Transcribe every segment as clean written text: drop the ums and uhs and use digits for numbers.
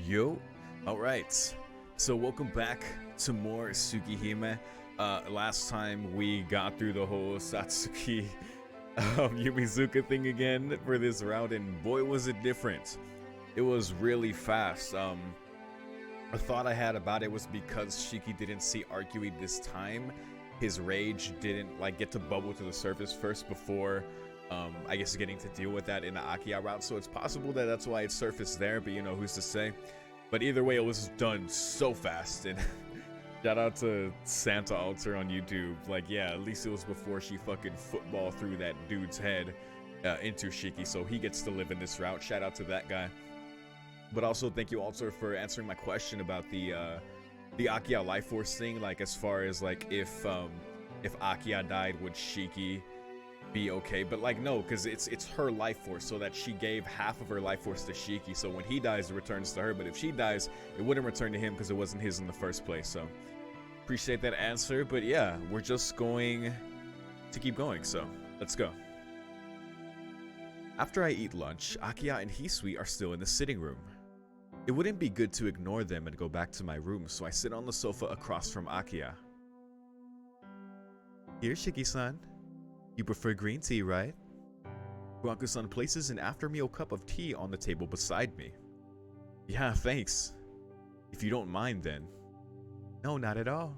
Yo, alright. So welcome back to more Tsukihime. Last time we got through the whole Satsuki Yumizuka thing again for this route, and boy was it different. It was really fast. A thought I had about it was because Shiki didn't see Arcuate this time, his rage didn't get to bubble to the surface first before I guess getting to deal with that in the Akiya route, so it's possible that that's why it surfaced there, but you know, who's to say. But either way, it was done so fast, and shout out to Santa Alter on YouTube. Yeah, at least it was before she fucking football through that dude's head into Shiki, so he gets to live in this route. Shout out to that guy. But also thank you, Alter, for answering my question about the Akiya Life Force thing, as far as if Akiya died, would Shiki be okay? But no, because it's her life force, so that she gave half of her life force to Shiki, so when he dies it returns to her, but if she dies it wouldn't return to him because it wasn't his in the first place. So appreciate that answer. But yeah, we're just going to keep going, so let's go. After I eat lunch, Akiya and Hisui are still in the sitting room. It wouldn't be good to ignore them and go back to my room, so I sit on the sofa across from Akiya. Here, Shiki-san. You prefer green tea, right? Kuaku-san places an after-meal cup of tea on the table beside me. Yeah, thanks. If you don't mind, then. No, not at all.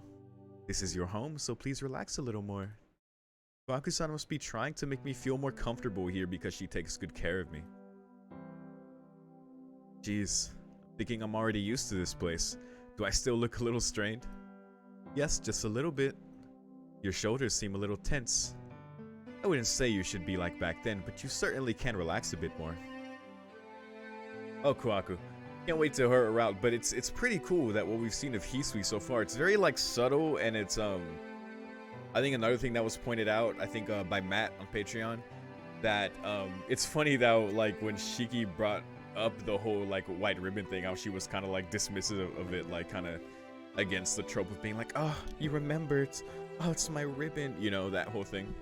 This is your home, so please relax a little more. Kuaku-san must be trying to make me feel more comfortable here because she takes good care of me. Jeez, I'm thinking I'm already used to this place. Do I still look a little strained? Yes, just a little bit. Your shoulders seem a little tense. I wouldn't say you should be like back then, but you certainly can relax a bit more. Oh, Kuaku. Can't wait to her route, but it's pretty cool that what we've seen of Hisui so far. It's very subtle, and it's I think another thing that was pointed out, I think by Matt on Patreon, that it's funny that when Shiki brought up the whole white ribbon thing, how she was kind of dismissive of it, kind of against the trope of being oh, you remembered, oh, it's my ribbon, you know, that whole thing.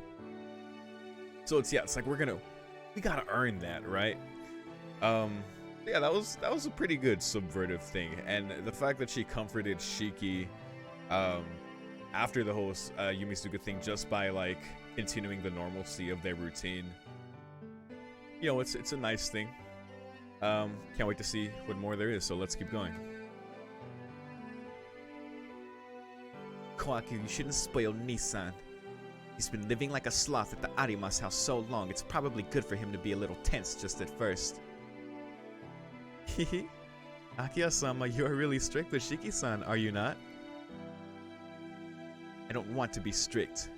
So it's we gotta earn that, right? Yeah, that was a pretty good subvertive thing, and the fact that she comforted Shiki after the whole Yumizuka thing just by continuing the normalcy of their routine, you know, it's a nice thing. Can't wait to see what more there is, so let's keep going. Kawaku, you shouldn't spoil Nissan. He's been living like a sloth at the Arima's house so long, it's probably good for him to be a little tense just at first. Hehe. Akiya-sama, you are really strict with Shiki-san, are you not? I don't want to be strict.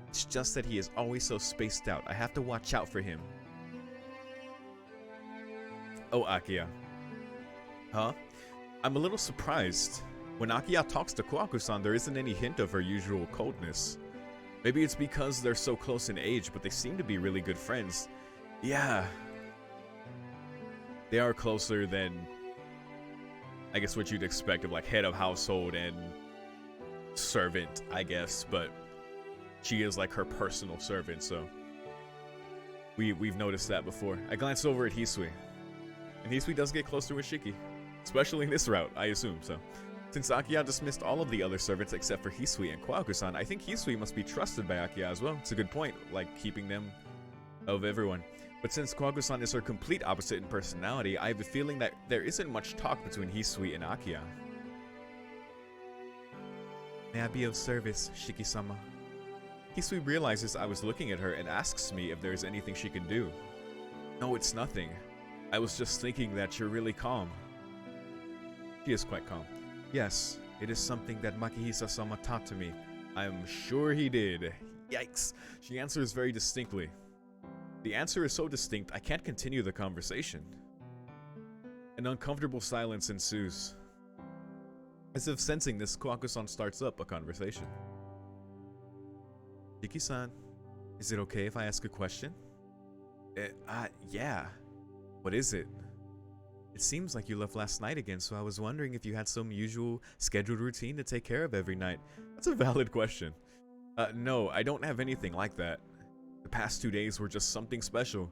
It's just that he is always so spaced out. I have to watch out for him. Oh, Akiya. Huh? I'm a little surprised. When Akiya talks to Kuaku-san, there isn't any hint of her usual coldness. Maybe it's because they're so close in age, but they seem to be really good friends. Yeah. They are closer than, I guess, what you'd expect of head of household and servant, I guess, but she is her personal servant, so we've noticed that before. I glanced over at Hisui, and Hisui does get closer with Shiki, especially in this route, I assume, so. Since Akiya dismissed all of the other servants except for Hisui and Kuaku-san, I think Hisui must be trusted by Akiya as well. It's a good point, keeping them of everyone. But since Kuaku-san is her complete opposite in personality, I have a feeling that there isn't much talk between Hisui and Akiya. May I be of service, Shiki-sama? Hisui realizes I was looking at her and asks me if there is anything she can do. No, it's nothing. I was just thinking that you're really calm. She is quite calm. Yes, it is something that Makihisa-sama taught to me. I'm sure he did. Yikes. She answers very distinctly. The answer is so distinct, I can't continue the conversation. An uncomfortable silence ensues. As if sensing this, Kuaku-san starts up a conversation. Shiki-san, is it okay if I ask a question? Yeah. What is it? It seems like you left last night again, so I was wondering if you had some usual scheduled routine to take care of every night. That's a valid question. No, I don't have anything like that. The past 2 days were just something special.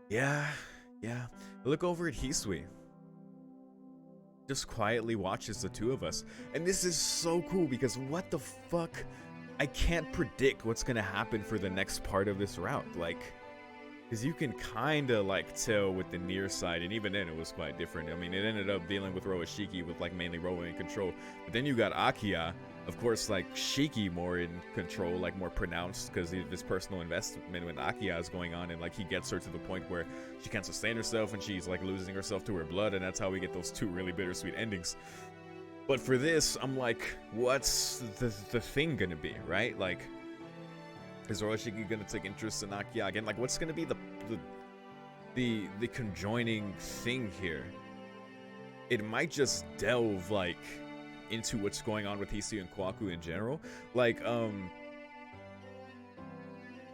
Yeah. Look over at Hisui. just quietly watches the two of us. And this is so cool because what the fuck? I can't predict what's gonna happen for the next part of this route. Like, because you can kind of like tell with the near side, and even then it was quite different. I mean, it ended up dealing with Roa Shiki with like mainly Roa in control. But then you got Akiya, of course, like Shiki more in control, like more pronounced because of his personal investment with Akiya is going on, and like he gets her to the point where she can't sustain herself and she's like losing herself to her blood, and that's how we get those two really bittersweet endings. But for this, I'm like, what's the thing gonna be, right? Like, is Roa Shiki gonna take interest in Akiya again? Like, what's gonna be the conjoining thing here? It might just delve like into what's going on with Hisui and Kwaku in general, like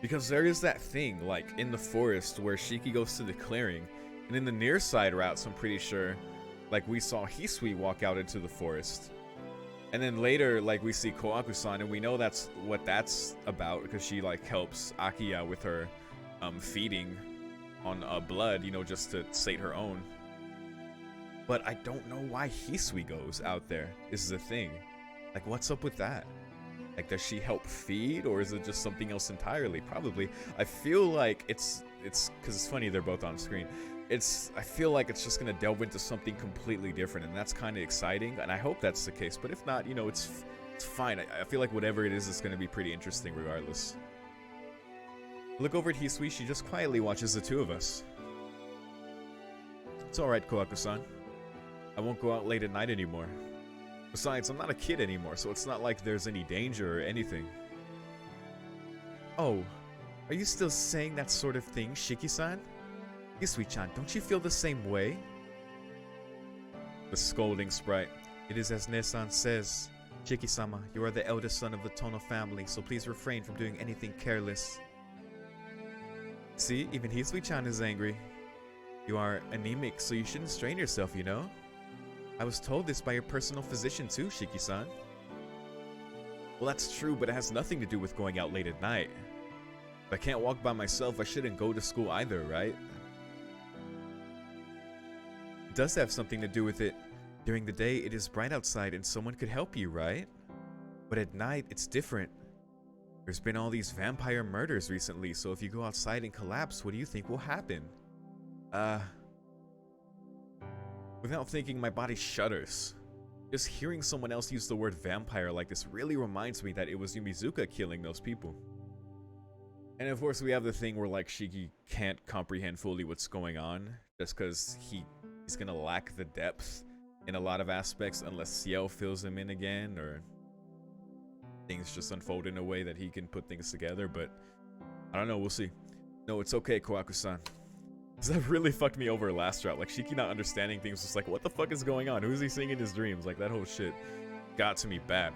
because there is that thing like in the forest where Shiki goes to the clearing, and in the near side routes, I'm pretty sure, like we saw Hisui walk out into the forest. And then later, like, we see Koaku-san, and we know that's what that's about, because she, like, helps Akiya with her feeding on blood, you know, just to sate her own. But I don't know why Hisui goes out there, is the thing. Like, what's up with that? Like, does she help feed, or is it just something else entirely? Probably. I feel like it's because it's funny, they're both on screen. I feel like it's just gonna delve into something completely different, and that's kind of exciting, and I hope that's the case. But if not, you know, it's fine. I feel like whatever it is, it's gonna be pretty interesting regardless. Look over at Hisui. She just quietly watches the two of us. It's alright, Koaku-san. I won't go out late at night anymore. Besides, I'm not a kid anymore, so it's not like there's any danger or anything. Oh, are you still saying that sort of thing, Shiki-san? Hisui-chan, don't you feel the same way? The scolding sprite. It is as Ne-san says. Shiki-sama, you are the eldest son of the Tono family, so please refrain from doing anything careless. See, even Hisui-chan is angry. You are anemic, so you shouldn't strain yourself, you know? I was told this by your personal physician too, Shiki-san. Well, that's true, but it has nothing to do with going out late at night. If I can't walk by myself, I shouldn't go to school either, right? It does have something to do with it. During the day, it is bright outside and someone could help you, right? But at night, it's different. There's been all these vampire murders recently, so if you go outside and collapse, what do you think will happen? Without thinking, my body shudders. Just hearing someone else use the word vampire like this really reminds me that it was Yumizuka killing those people. And of course, we have the thing where like Shiki can't comprehend fully what's going on, just because he's gonna lack the depth in a lot of aspects unless Ciel fills him in again, or things just unfold in a way that he can put things together. But I don't know, we'll see. No, it's okay, Koaku-san. That really fucked me over last route. Like, Shiki not understanding things, just like, what the fuck is going on? Who is he seeing in his dreams? Like, that whole shit got to me bad.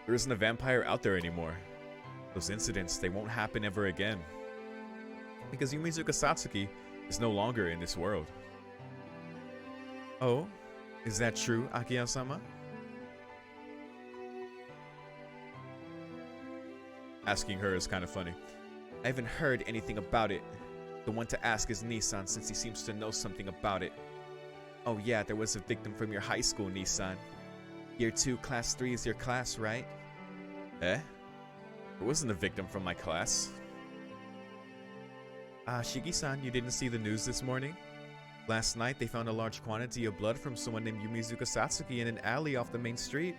There isn't a vampire out there anymore. Those incidents, they won't happen ever again. Because Yumizuka Satsuki is no longer in this world. Oh, is that true, Akiya-sama? Asking her is kind of funny. I haven't heard anything about it. The one to ask is Nissan, since he seems to know something about it. Oh yeah, there was a victim from your high school, Nissan. Year 2, Class 3 is your class, right? Eh? There wasn't a victim from my class. Shiki-san, you didn't see the news this morning? Last night, they found a large quantity of blood from someone named Yumizuka Satsuki in an alley off the main street.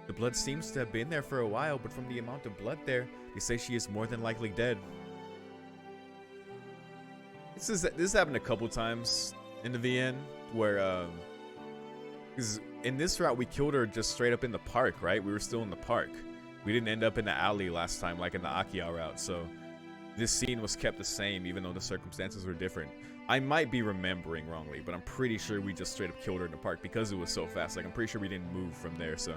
The blood seems to have been there for a while, but from the amount of blood there, they say she is more than likely dead. This happened a couple times in the VN, where, because in this route, we killed her just straight up in the park, right? We were still in the park. We didn't end up in the alley last time, like in the Akiya route, so this scene was kept the same, even though the circumstances were different. I might be remembering wrongly, but I'm pretty sure we just straight up killed her in the park because it was so fast. Like, I'm pretty sure we didn't move from there, so.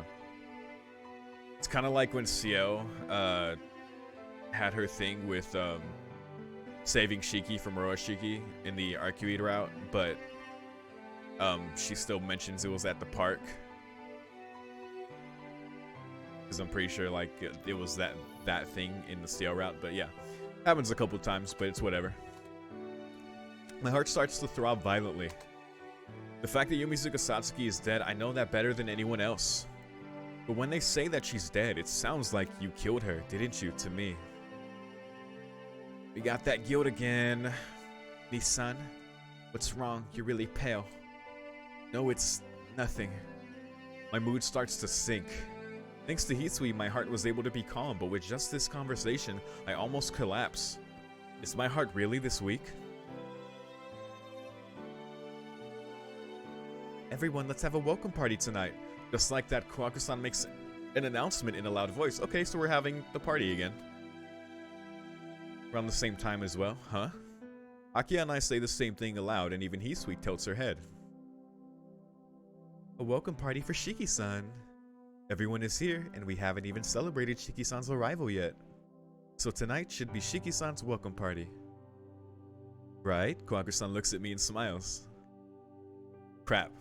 It's kind of like when Ciel had her thing with, saving Shiki from Roa Shiki in the Arcueid route, but she still mentions it was at the park, because I'm pretty sure like it was that thing in the Ciel route. But yeah, happens a couple times, but it's whatever. My heart starts to throb violently. The fact that Yumizuka Satsuki is dead, I know that better than anyone else. But when they say that she's dead, it sounds like you killed her, didn't you, to me? We got that guilt again. Nissan, what's wrong? You're really pale. No, it's nothing. My mood starts to sink. Thanks to Hisui, my heart was able to be calm, but with just this conversation, I almost collapse. Is my heart really this weak? Everyone, let's have a welcome party tonight. Just like that, Kawaku-san makes an announcement in a loud voice. Okay, so we're having the party again. Around the same time as well, huh? Akia and I say the same thing aloud, and even Hisui tilts her head. A welcome party for Shiki-san. Everyone is here, and we haven't even celebrated Shiki-san's arrival yet. So tonight should be Shiki-san's welcome party. Right? Kawaku-san looks at me and smiles. Crap.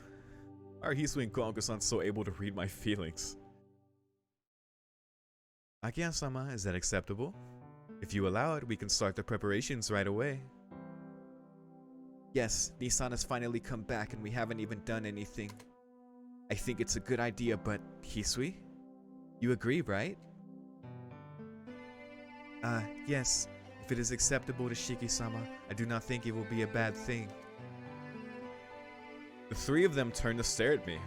Are Hisui and Kawaku-san so able to read my feelings? Akia-sama, is that acceptable? If you allow it, we can start the preparations right away. Yes, Nissan has finally come back and we haven't even done anything. I think it's a good idea, but Hisui? You agree, right? Yes. If it is acceptable to Shiki-sama, I do not think it will be a bad thing. The three of them turn to stare at me.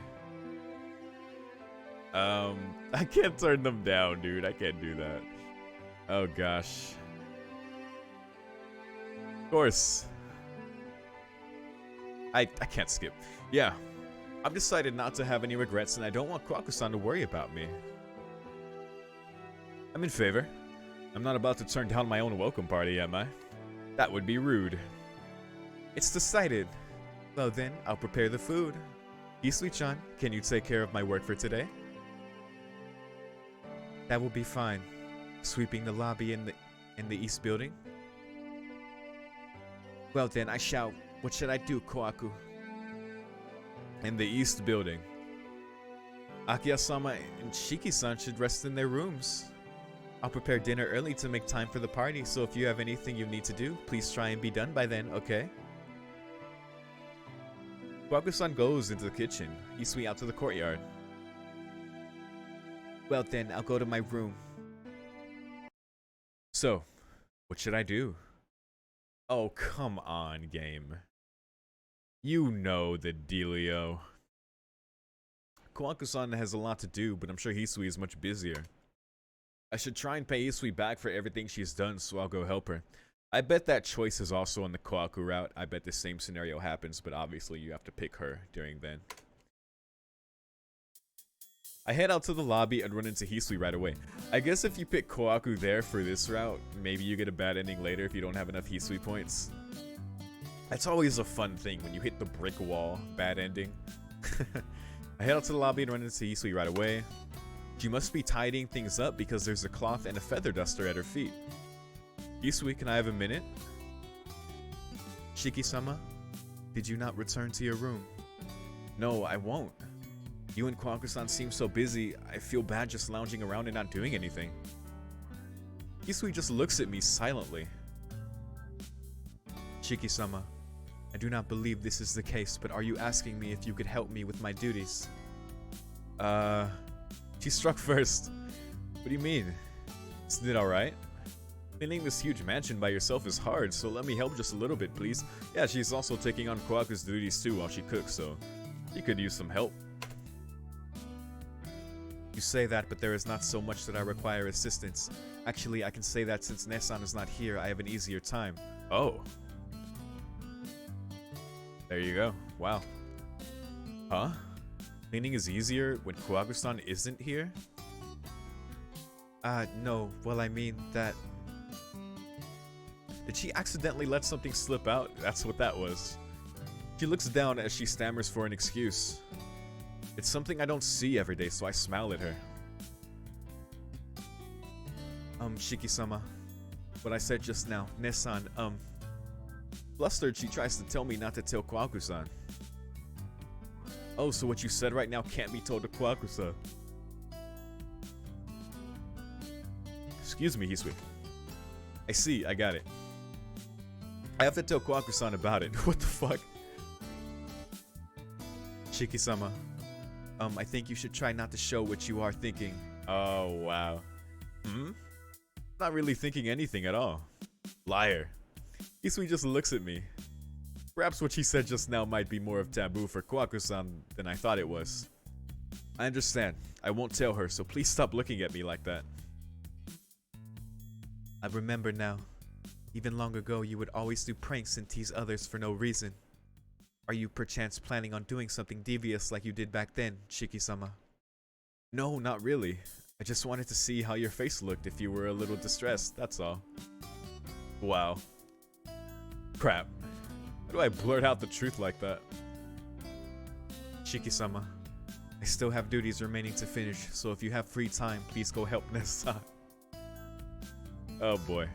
I can't turn them down, dude. I can't do that. Oh, gosh. Of course. I can't skip. Yeah. I've decided not to have any regrets, and I don't want Kawaku-san to worry about me. I'm in favor. I'm not about to turn down my own welcome party, am I? That would be rude. It's decided. Well then, I'll prepare the food. Hisui-chan, can you take care of my work for today? That will be fine. Sweeping the lobby in the east building? Well then, I shall. What should I do, Kawaku? In the east building. Akia-sama and Shiki-san should rest in their rooms. I'll prepare dinner early to make time for the party, so if you have anything you need to do, please try and be done by then, okay? Kawaku-san goes into the kitchen. Hisui out to the courtyard. Well then, I'll go to my room. So, what should I do? Oh, come on, game. You know the dealio. Kawaku-san has a lot to do, but I'm sure Hisui is much busier. I should try and pay Hisui back for everything she's done, so I'll go help her. I bet that choice is also on the Kawaku route. I bet the same scenario happens, but obviously you have to pick her during then. I head out to the lobby and run into Hisui right away. I guess if you pick Kawaku there for this route, maybe you get a bad ending later if you don't have enough Hisui points. That's always a fun thing when you hit the brick wall, bad ending. I head out to the lobby and run into Hisui right away. She must be tidying things up because there's a cloth and a feather duster at her feet. Hisui, can I have a minute? Shiki-sama, did you not return to your room? No, I won't. You and Kawaku-san seem so busy, I feel bad just lounging around and not doing anything. Hisui just looks at me silently. Shiki-sama, I do not believe this is the case, but are you asking me if you could help me with my duties? She struck first. What do you mean? Isn't it alright? Cleaning this huge mansion by yourself is hard, so let me help just a little bit, please. Yeah, she's also taking on Kawaku's duties too while she cooks, so she could use some help. You say that, but there is not so much that I require assistance. Actually, I can say that since Nesan is not here, I have an easier time. Oh. There you go. Wow. Huh? Cleaning is easier when Kawaku-san isn't here? No. Well, I mean that... Did she accidentally let something slip out? That's what that was. She looks down as she stammers for an excuse. It's something I don't see every day, so I smile at her. Shiki-sama. What I said just now. Nesan, Flustered, she tries to tell me not to tell Kawaku-san. Oh, so what you said right now can't be told to Kawaku-san. Excuse me, Hisui. I see, I got it. I have to tell Kawaku-san about it. What the fuck? Shiki-sama, I think you should try not to show what you are thinking. Oh, wow. Not really thinking anything at all. Liar. Hisui just looks at me. Perhaps what she said just now might be more of taboo for Kwaku-san than I thought it was. I understand. I won't tell her, so please stop looking at me like that. I remember now. Even long ago, you would always do pranks and tease others for no reason. Are you perchance planning on doing something devious like you did back then, Shiki-sama? No, not really. I just wanted to see how your face looked if you were a little distressed, that's all. Wow. Crap. How do I blurt out the truth like that? Shiki-sama, I still have duties remaining to finish, so if you have free time, please go help Nessa. Oh boy.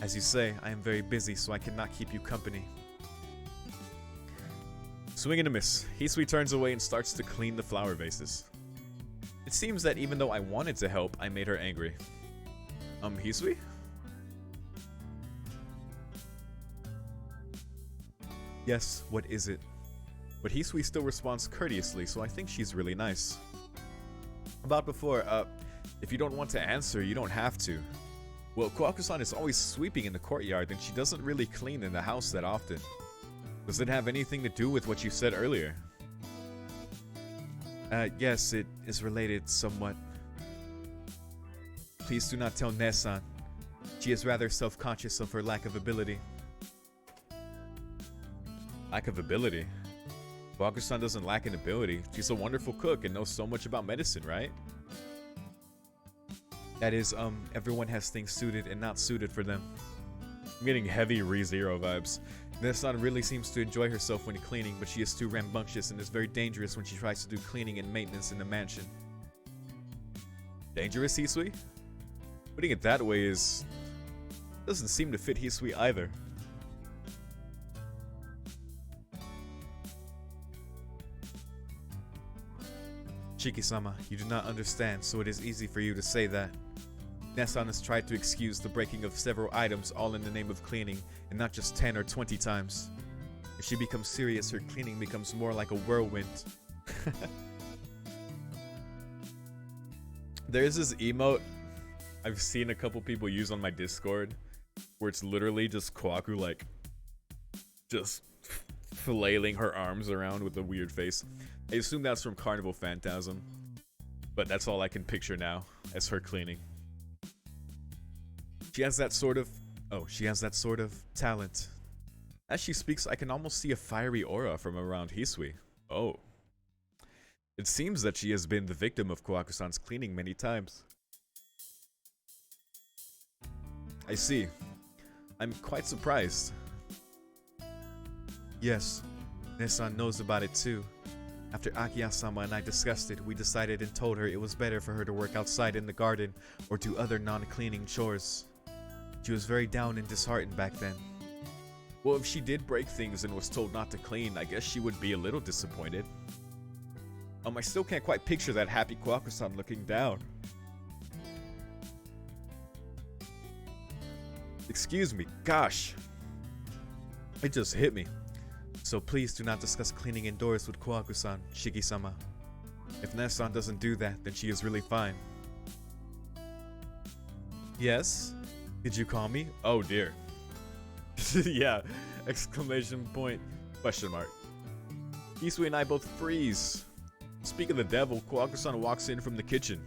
As you say, I am very busy, so I cannot keep you company. Swing and a miss. Hisui turns away and starts to clean the flower vases. It seems that even though I wanted to help, I made her angry. Hisui? Yes, what is it? But Hisui still responds courteously, so I think she's really nice. About before, if you don't want to answer, you don't have to. Well, Kwaku-san is always sweeping in the courtyard, and she doesn't really clean in the house that often. Does it have anything to do with what you said earlier? Yes, it is related somewhat. Please do not tell Nessan. She is rather self-conscious of her lack of ability. Lack of ability? Kwaku-san doesn't lack an ability. She's a wonderful cook and knows so much about medicine, right? That is, everyone has things suited and not suited for them. I'm getting heavy ReZero vibes. Nessan really seems to enjoy herself when cleaning, but she is too rambunctious and is very dangerous when she tries to do cleaning and maintenance in the mansion. Dangerous, Hisui? Putting it that way doesn't seem to fit Hisui either. Shiki-sama, you do not understand, so it is easy for you to say that. Nessan has tried to excuse the breaking of several items all in the name of cleaning, and not just 10 or 20 times. If she becomes serious, her cleaning becomes more like a whirlwind. There's this emote I've seen a couple people use on my Discord, where it's literally just Kwaku, like, just flailing her arms around with a weird face. I assume that's from Carnival Phantasm, but that's all I can picture now as her cleaning. She has that sort of talent. As she speaks, I can almost see a fiery aura from around Hisui. Oh. It seems that she has been the victim of Kwaku-san's cleaning many times. I see. I'm quite surprised. Yes, Nessan knows about it too. After Akiya-sama and I discussed it, we decided and told her it was better for her to work outside in the garden or do other non-cleaning chores. She was very down and disheartened back then. Well, if she did break things and was told not to clean, I guess she would be a little disappointed. I still can't quite picture that happy Kwaku-san looking down. Excuse me, gosh. It just hit me. So please do not discuss cleaning indoors with Kwaku-san, Shiki-sama. If Nessan doesn't do that, then she is really fine. Yes? Did you call me? Oh dear. Yeah, exclamation point, question mark. Hisui and I both freeze. Speak of the devil, Kwaku-san walks in from the kitchen.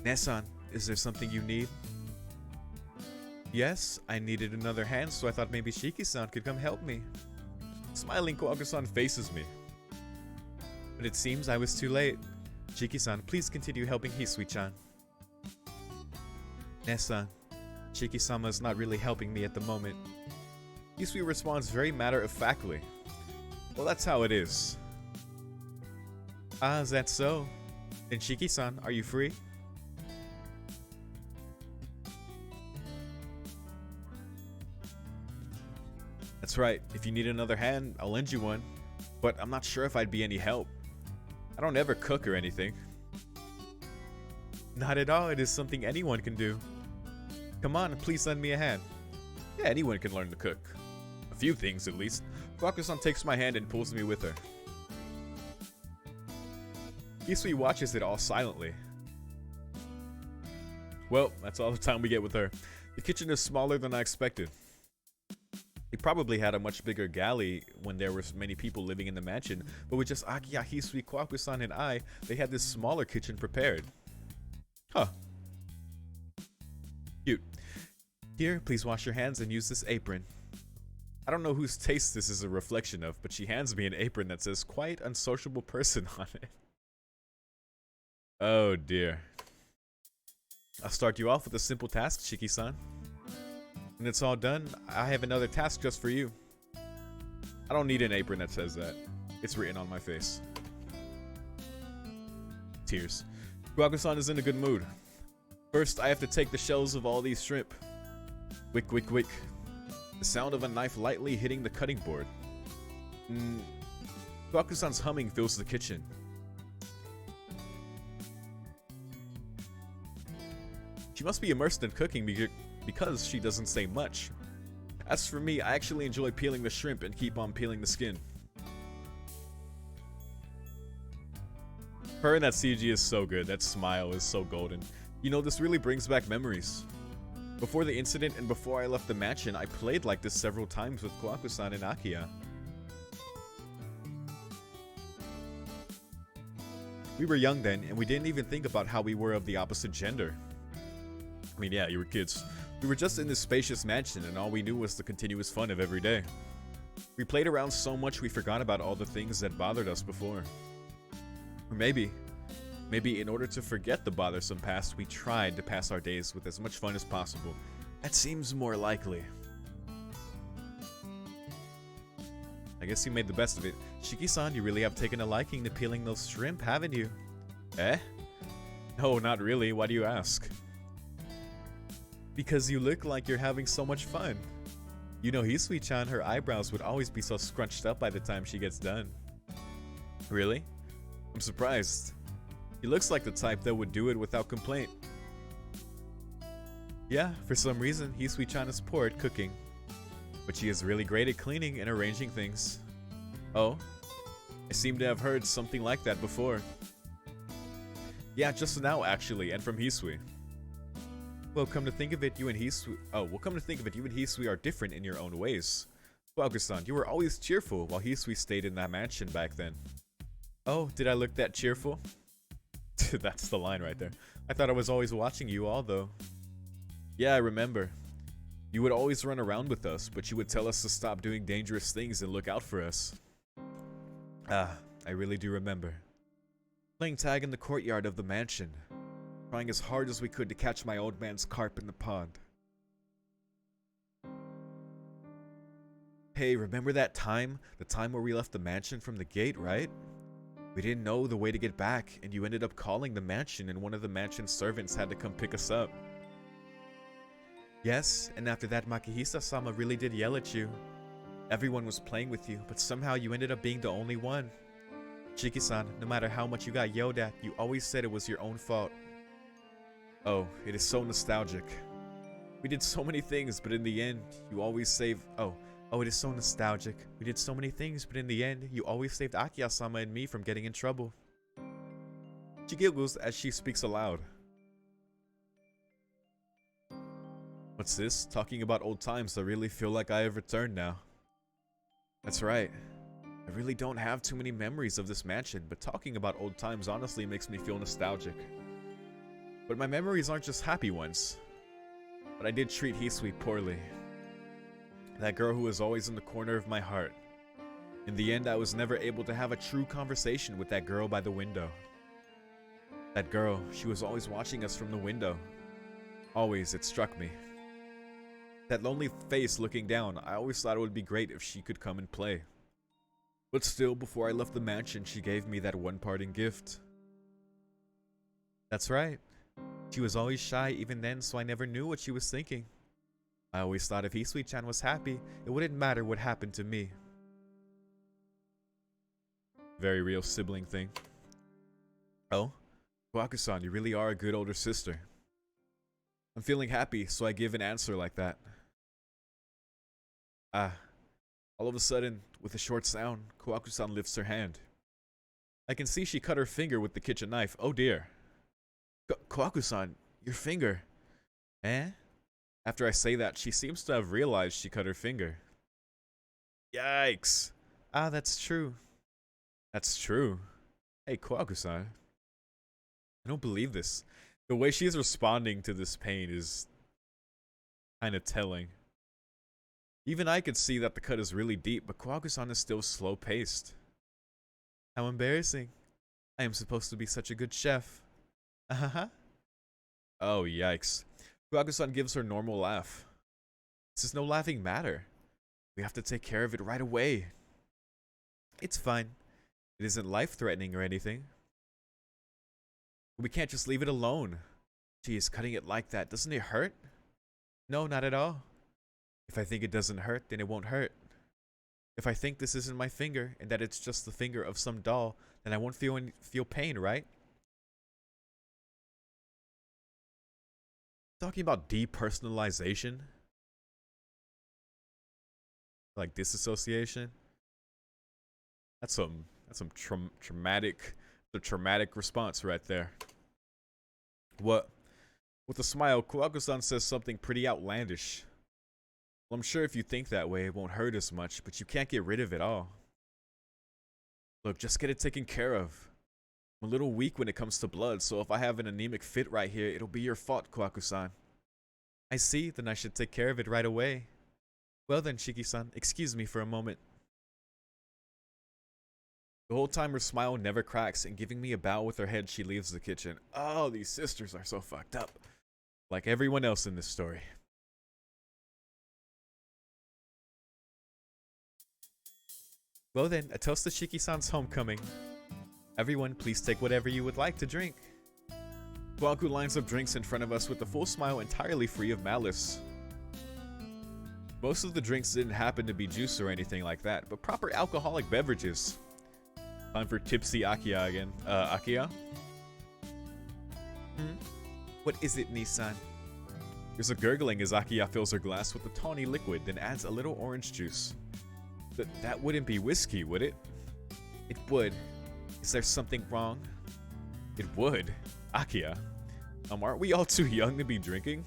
Nessan, is there something you need? Yes, I needed another hand, so I thought maybe Shiki-san could come help me. Smiling, Kwaku-san faces me. But it seems I was too late. Shiki-san, please continue helping Hisui-chan. Nessan, Shiki-sama is not really helping me at the moment. Hisui responds very matter-of-factly. Well, that's how it is. Ah, is that so? Then Shiki-san, are you free? That's right. If you need another hand, I'll lend you one. But I'm not sure if I'd be any help. I don't ever cook or anything. Not at all. It is something anyone can do. Come on, please lend me a hand. Yeah, anyone can learn to cook. A few things at least. Kawaku-san takes my hand and pulls me with her. Hisui watches it all silently. Well, that's all the time we get with her. The kitchen is smaller than I expected. They probably had a much bigger galley when there were many people living in the mansion, but with just Akiya, Hisui, Kawaku-san, and I, they had this smaller kitchen prepared. Huh. Cute. Here, please wash your hands and use this apron. I don't know whose taste this is a reflection of, but she hands me an apron that says quite unsociable person on it. Oh dear. I'll start you off with a simple task, Shiki-san. When it's all done, I have another task just for you. I don't need an apron that says that. It's written on my face. Tears. Kawaku-san is in a good mood. First, I have to take the shells of all these shrimp. Wick, wick, wick. The sound of a knife lightly hitting the cutting board. Kawaku-san's humming fills the kitchen. She must be immersed in cooking because she doesn't say much. As for me, I actually enjoy peeling the shrimp and keep on peeling the skin. Her and that CG is so good. That smile is so golden. You know, this really brings back memories. Before the incident and before I left the mansion, I played like this several times with Kawaku-san and Akiya. We were young then, and we didn't even think about how we were of the opposite gender. I mean, yeah, you were kids. We were just in this spacious mansion, and all we knew was the continuous fun of every day. We played around so much we forgot about all the things that bothered us before. Or maybe in order to forget the bothersome past, we tried to pass our days with as much fun as possible. That seems more likely. I guess you made the best of it. Shiki-san, you really have taken a liking to peeling those shrimp, haven't you? Eh? No, not really. Why do you ask? Because you look like you're having so much fun. You know, Hisui-chan, her eyebrows would always be so scrunched up by the time she gets done. Really? I'm surprised. He looks like the type that would do it without complaint. Yeah, for some reason, Hisui-chan is poor at cooking. But she is really great at cleaning and arranging things. Oh? I seem to have heard something like that before. Yeah, just now actually, and from Hisui. Well, come to think of it, you and Hisui are different in your own ways. Kawaku-san, you were always cheerful while Hisui stayed in that mansion back then. Oh, did I look that cheerful? That's the line right there. I thought I was always watching you all, though. Yeah, I remember. You would always run around with us, but you would tell us to stop doing dangerous things and look out for us. Ah, I really do remember. Playing tag in the courtyard of the mansion. Trying as hard as we could to catch my old man's carp in the pond. Hey, remember that time? The time where we left the mansion from the gate, right? We didn't know the way to get back, and you ended up calling the mansion, and one of the mansion's servants had to come pick us up. Yes, and after that, Makihisa-sama really did yell at you. Everyone was playing with you, but somehow you ended up being the only one. Shiki-san, no matter how much you got yelled at, you always said it was your own fault. Oh, it is so nostalgic. We did so many things, but in the end, you always saved... Oh, it is so nostalgic. We did so many things, but in the end, you always saved Akiya-sama and me from getting in trouble. She giggles as she speaks aloud. What's this? Talking about old times, I really feel like I have returned now. That's right. I really don't have too many memories of this mansion, but talking about old times honestly makes me feel nostalgic. But my memories aren't just happy ones. But I did treat Hisui poorly. That girl who was always in the corner of my heart. In the end, I was never able to have a true conversation with that girl by the window. That girl, she was always watching us from the window. Always, it struck me. That lonely face looking down, I always thought it would be great if she could come and play. But still, before I left the mansion, she gave me that one parting gift. That's right. She was always shy even then, so I never knew what she was thinking. I always thought if Hisui-chan was happy, it wouldn't matter what happened to me. Very real sibling thing. Oh? Kawaku-san, you really are a good older sister. I'm feeling happy, so I give an answer like that. Ah, All of a sudden, with a short sound, Kowaku-san lifts her hand. I can see she cut her finger with the kitchen knife. Oh dear. Kowaku-san, your finger. Eh? After I say that, she seems to have realized she cut her finger. Yikes. Ah, that's true. That's true. Hey, Kowaku-san. I don't believe this. The way she's responding to this pain is kind of telling. Even I could see that the cut is really deep, but Kowaku-san is still slow-paced. How embarrassing. I am supposed to be such a good chef. Uh-huh. Oh, yikes. Kowaku-san gives her normal laugh. This is no laughing matter. We have to take care of it right away. It's fine. It isn't life-threatening or anything. We can't just leave it alone. Geez, cutting it like that, doesn't it hurt? No, not at all. If I think it doesn't hurt, then it won't hurt. If I think this isn't my finger and that it's just the finger of some doll, then I won't feel pain, right? Talking about depersonalization? Like disassociation? That's some traumatic response right there. What? With a smile, Kowaku-san says something pretty outlandish. Well, I'm sure if you think that way, it won't hurt as much, but you can't get rid of it all. Look, just get it taken care of. I'm a little weak when it comes to blood, so if I have an anemic fit right here, it'll be your fault, Kowaku-san. I see, then I should take care of it right away. Well then, Shiki-san, excuse me for a moment. The whole time her smile never cracks, and giving me a bow with her head, she leaves the kitchen. Oh, these sisters are so fucked up. Like everyone else in this story. Well then, a toast to Shiki-san's homecoming. Everyone, please take whatever you would like to drink. Kowaku lines up drinks in front of us with a full smile entirely free of malice. Most of the drinks didn't happen to be juice or anything like that, but proper alcoholic beverages. Time for tipsy Akiya again. Akiya? What is it, Nissan? There's a gurgling as Akiya fills her glass with a tawny liquid, then adds a little orange juice. That wouldn't be whiskey, would it? It would. Is there something wrong? It would. Akiya. Aren't we all too young to be drinking?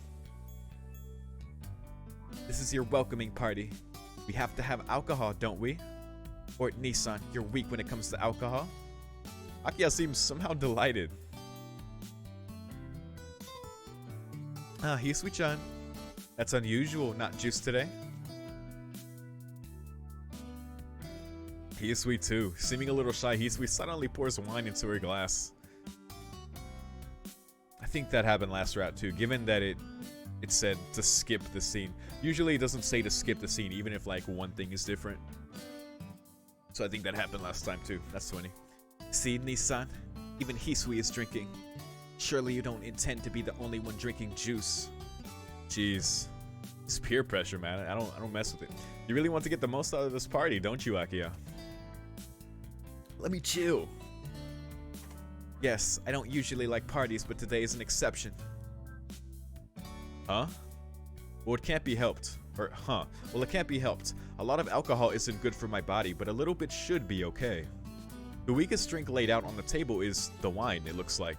This is your welcoming party. We have to have alcohol, don't we? Or Nissan, you're weak when it comes to alcohol? Akiya seems somehow delighted. Hisui-chan. That's unusual, not juice today. Hisui too. Seeming a little shy, Hisui suddenly pours wine into her glass. I think that happened last route too, given that it said to skip the scene. Usually it doesn't say to skip the scene, even if like one thing is different. So I think that happened last time too. That's funny. See, Nissan? Even Hisui is drinking. Surely you don't intend to be the only one drinking juice. Jeez. It's peer pressure, man. I don't mess with it. You really want to get the most out of this party, don't you, Akiya? Let me chill. Yes, I don't usually like parties, but today is an exception. Huh? Well, it can't be helped. Well, it can't be helped. A lot of alcohol isn't good for my body, but a little bit should be okay. The weakest drink laid out on the table is the wine, it looks like.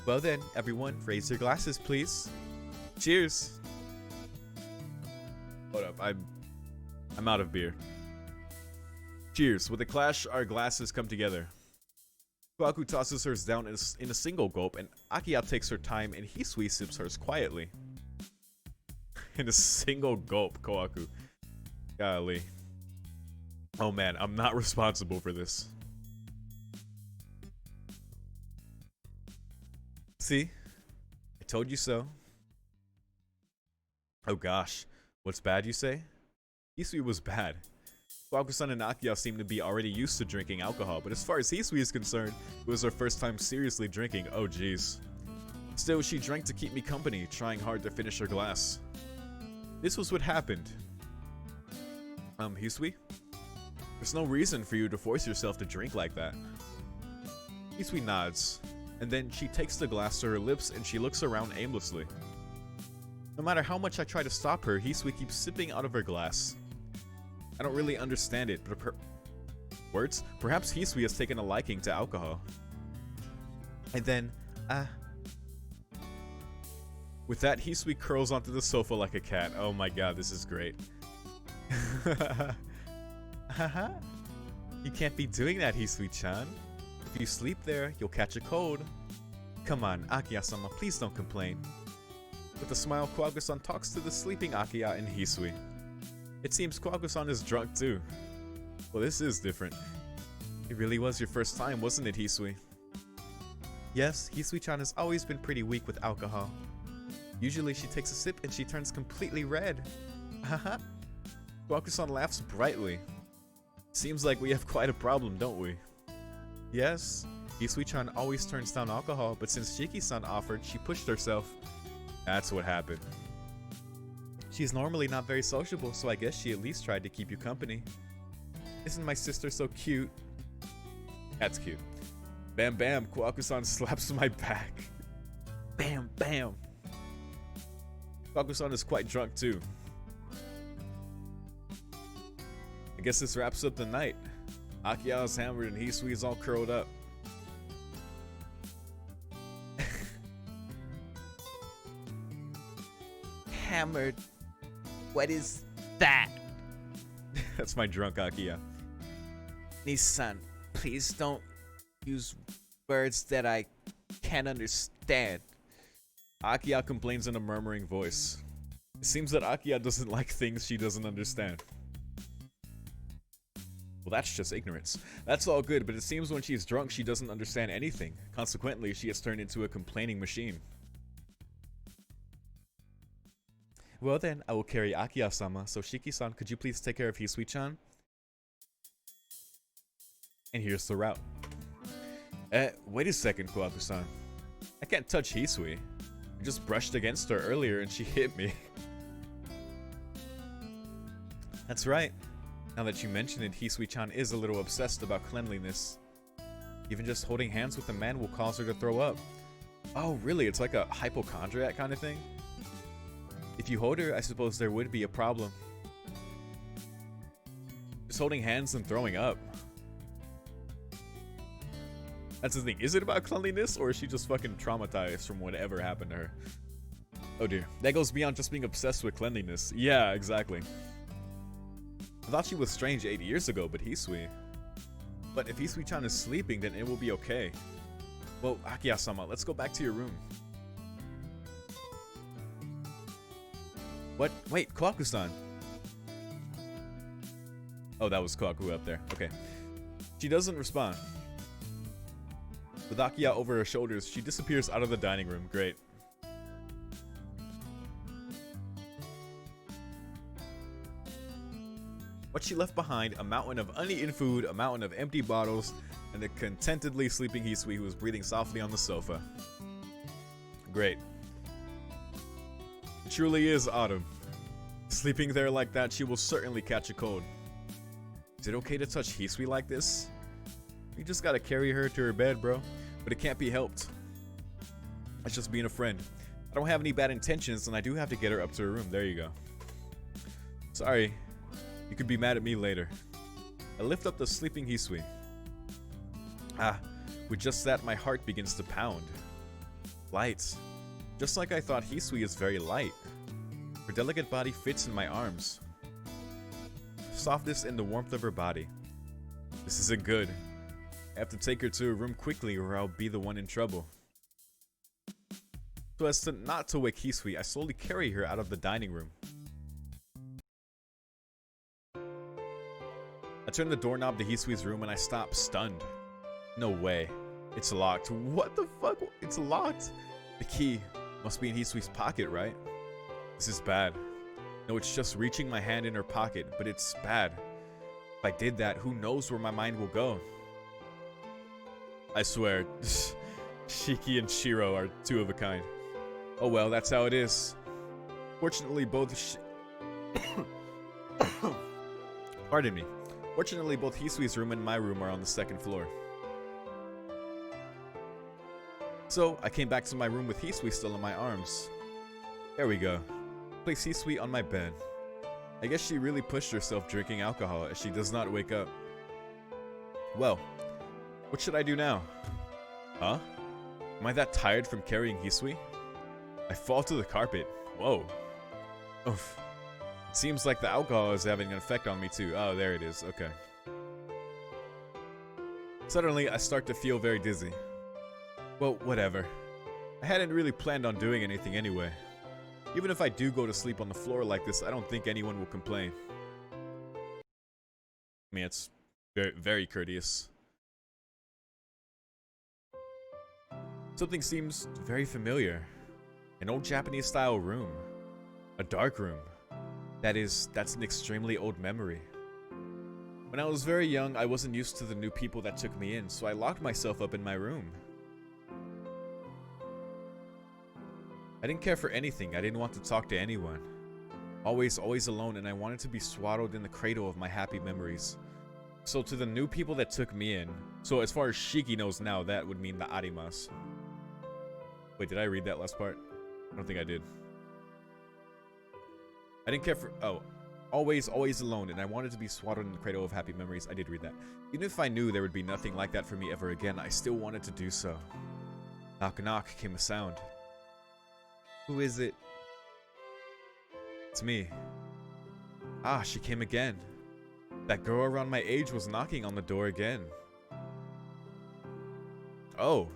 Well then, everyone, raise your glasses, please. Cheers. Hold up, I'm out of beer. Cheers. With a clash, our glasses come together. Kowaku tosses hers down in a single gulp, and Akiya takes her time, and Hisui sips hers quietly. In a single gulp, Kowaku. Golly. Oh man, I'm not responsible for this. See? I told you so. Oh gosh. What's bad, you say? Hisui was bad. Kowaku-san and Akiya seem to be already used to drinking alcohol, but as far as Hisui is concerned, it was her first time seriously drinking. Oh jeez. Still, she drank to keep me company, trying hard to finish her glass. This was what happened. Hisui? There's no reason for you to force yourself to drink like that. Hisui nods, and then she takes the glass to her lips and she looks around aimlessly. No matter how much I try to stop her, Hisui keeps sipping out of her glass. I don't really understand it, but perhaps Hisui has taken a liking to alcohol. And then, with that, Hisui curls onto the sofa like a cat. Oh my god, this is great. Haha. You can't be doing that, Hisui-chan. If you sleep there, you'll catch a cold. Come on, Akiya-sama, please don't complain. With a smile, Kawagusa-san talks to the sleeping Akiya and Hisui. It seems Kawagusa-san is drunk too. Well, this is different. It really was your first time, wasn't it, Hisui? Yes, Hisui-chan has always been pretty weak with alcohol. Usually she takes a sip and she turns completely red. Haha. Kawagusa-san laughs brightly. Seems like we have quite a problem, don't we? Yes, Hisui-chan always turns down alcohol, but since Shiki-san offered, she pushed herself. That's what happened. She's normally not very sociable, so I guess she at least tried to keep you company. Isn't my sister so cute? That's cute. Bam bam, Kawagusa-san slaps my back. Bam bam. Kawagusa-san is quite drunk too. I guess this wraps up the night. Akiya is hammered and Hisui is all curled up. Hammered? What is that? That's my drunk Akiya. Nissan, please don't use words that I can't understand. Akiya complains in a murmuring voice. It seems that Akiya doesn't like things she doesn't understand. Well, that's just ignorance. That's all good, but it seems when she's drunk she doesn't understand anything. Consequently, she has turned into a complaining machine. Well then, I will carry Akiya-sama, so Shiki-san, could you please take care of Hisui-chan? And here's the route. Wait a second, Kawaku-san. I can't touch Hisui. I just brushed against her earlier and she hit me. That's right. Now that you mention it, Hisui-chan is a little obsessed about cleanliness. Even just holding hands with a man will cause her to throw up. Oh, really? It's like a hypochondriac kind of thing? If you hold her, I suppose there would be a problem. Just holding hands and throwing up. That's the thing. Is it about cleanliness, or is she just fucking traumatized from whatever happened to her? Oh dear. That goes beyond just being obsessed with cleanliness. Yeah, exactly. I thought she was strange 8 years ago, but Hisui. But if Hisui-chan is sleeping, then it will be okay. Well, Akiya-sama, let's go back to your room. What? Wait, Kawaku-san. Oh, that was Kawaku up there. Okay. She doesn't respond. With Akiya over her shoulders, she disappears out of the dining room. Great. What she left behind, a mountain of uneaten food, a mountain of empty bottles, and a contentedly sleeping Hisui who was breathing softly on the sofa. Great. It truly is autumn. Sleeping there like that, she will certainly catch a cold. Is it okay to touch Hisui like this? You just gotta carry her to her bed, bro. But it can't be helped. That's just being a friend. I don't have any bad intentions, and I do have to get her up to her room. There you go. Sorry. You could be mad at me later. I lift up the sleeping Hisui. Ah, with just that, my heart begins to pound. Light. Just like I thought, Hisui is very light. Her delicate body fits in my arms. Softness in the warmth of her body. This isn't good. I have to take her to her room quickly or I'll be the one in trouble. So as to not to wake Hisui, I slowly carry her out of the dining room. I turn the doorknob to Hisui's room and I stop, stunned. No way. It's locked. What the fuck? It's locked? The key must be in Hisui's pocket, right? This is bad. No, it's just reaching my hand in her pocket, but it's bad. If I did that, who knows where my mind will go? I swear, Shiki and Shiro are two of a kind. Oh well, that's how it is. Fortunately, both Pardon me. Fortunately, both Hisui's room and my room are on the second floor. So, I came back to my room with Hisui still in my arms. There we go. Place Hisui on my bed. I guess she really pushed herself drinking alcohol as she does not wake up. Well, what should I do now? Huh? Am I that tired from carrying Hisui? I fall to the carpet. Whoa. Oof. It seems like the alcohol is having an effect on me too. Oh, there it is. Okay. Suddenly, I start to feel very dizzy. Well, whatever. I hadn't really planned on doing anything anyway. Even if I do go to sleep on the floor like this, I don't think anyone will complain. I mean, it's very, very courteous. Something seems very familiar. An old Japanese-style room. A dark room. That's an extremely old memory. When I was very young, I wasn't used to the new people that took me in, so I locked myself up in my room. I didn't care for anything. I didn't want to talk to anyone. Always alone, and I wanted to be swaddled in the cradle of my happy memories. So to the new people that took me in, so as far as Shiki knows now, that would mean the Arimas. Wait, did I read that last part? I don't think I did. I didn't care for, always alone, and I wanted to be swaddled in the cradle of happy memories. I did read that. Even if I knew there would be nothing like that for me ever again, I still wanted to do so. Knock knock came a sound. Who is it? It's me. Ah, she came again. That girl around my age was knocking on the door again. Oh.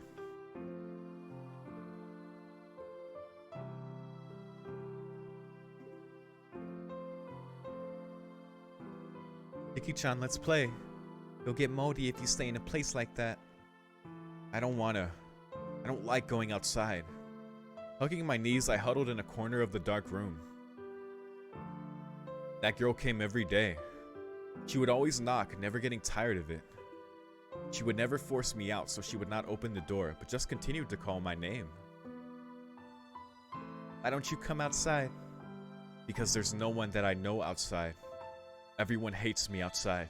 Iki-chan, let's play. You'll get moldy if you stay in a place like that. I don't like going outside. Hugging my knees, I huddled in a corner of the dark room. That girl came every day. She would always knock, never getting tired of it. She would never force me out, so she would not open the door, but just continued to call my name. Why don't you come outside? Because there's no one that I know outside. Everyone hates me outside.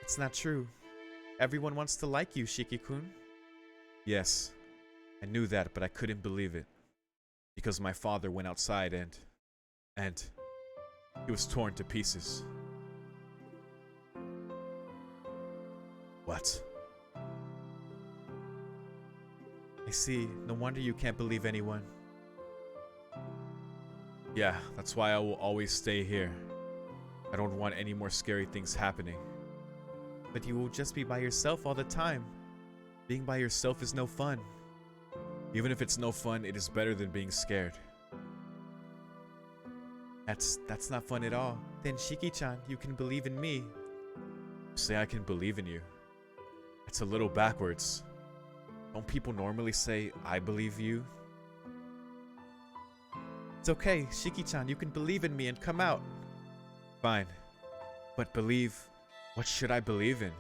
It's not true. Everyone wants to like you, Shiki-kun. Yes, I knew that, but I couldn't believe it. Because my father went outside and he was torn to pieces. What? I see. No wonder you can't believe anyone. Yeah, that's why I will always stay here. I don't want any more scary things happening. But you will just be by yourself all the time. Being by yourself is no fun. Even if it's no fun, it is better than being scared. That's not fun at all. Then Shiki-chan, you can believe in me. Say I can believe in you. It's a little backwards. Don't people normally say, I believe you? It's okay, Shiki-chan, you can believe in me and come out. Fine. But believe, what should I believe in?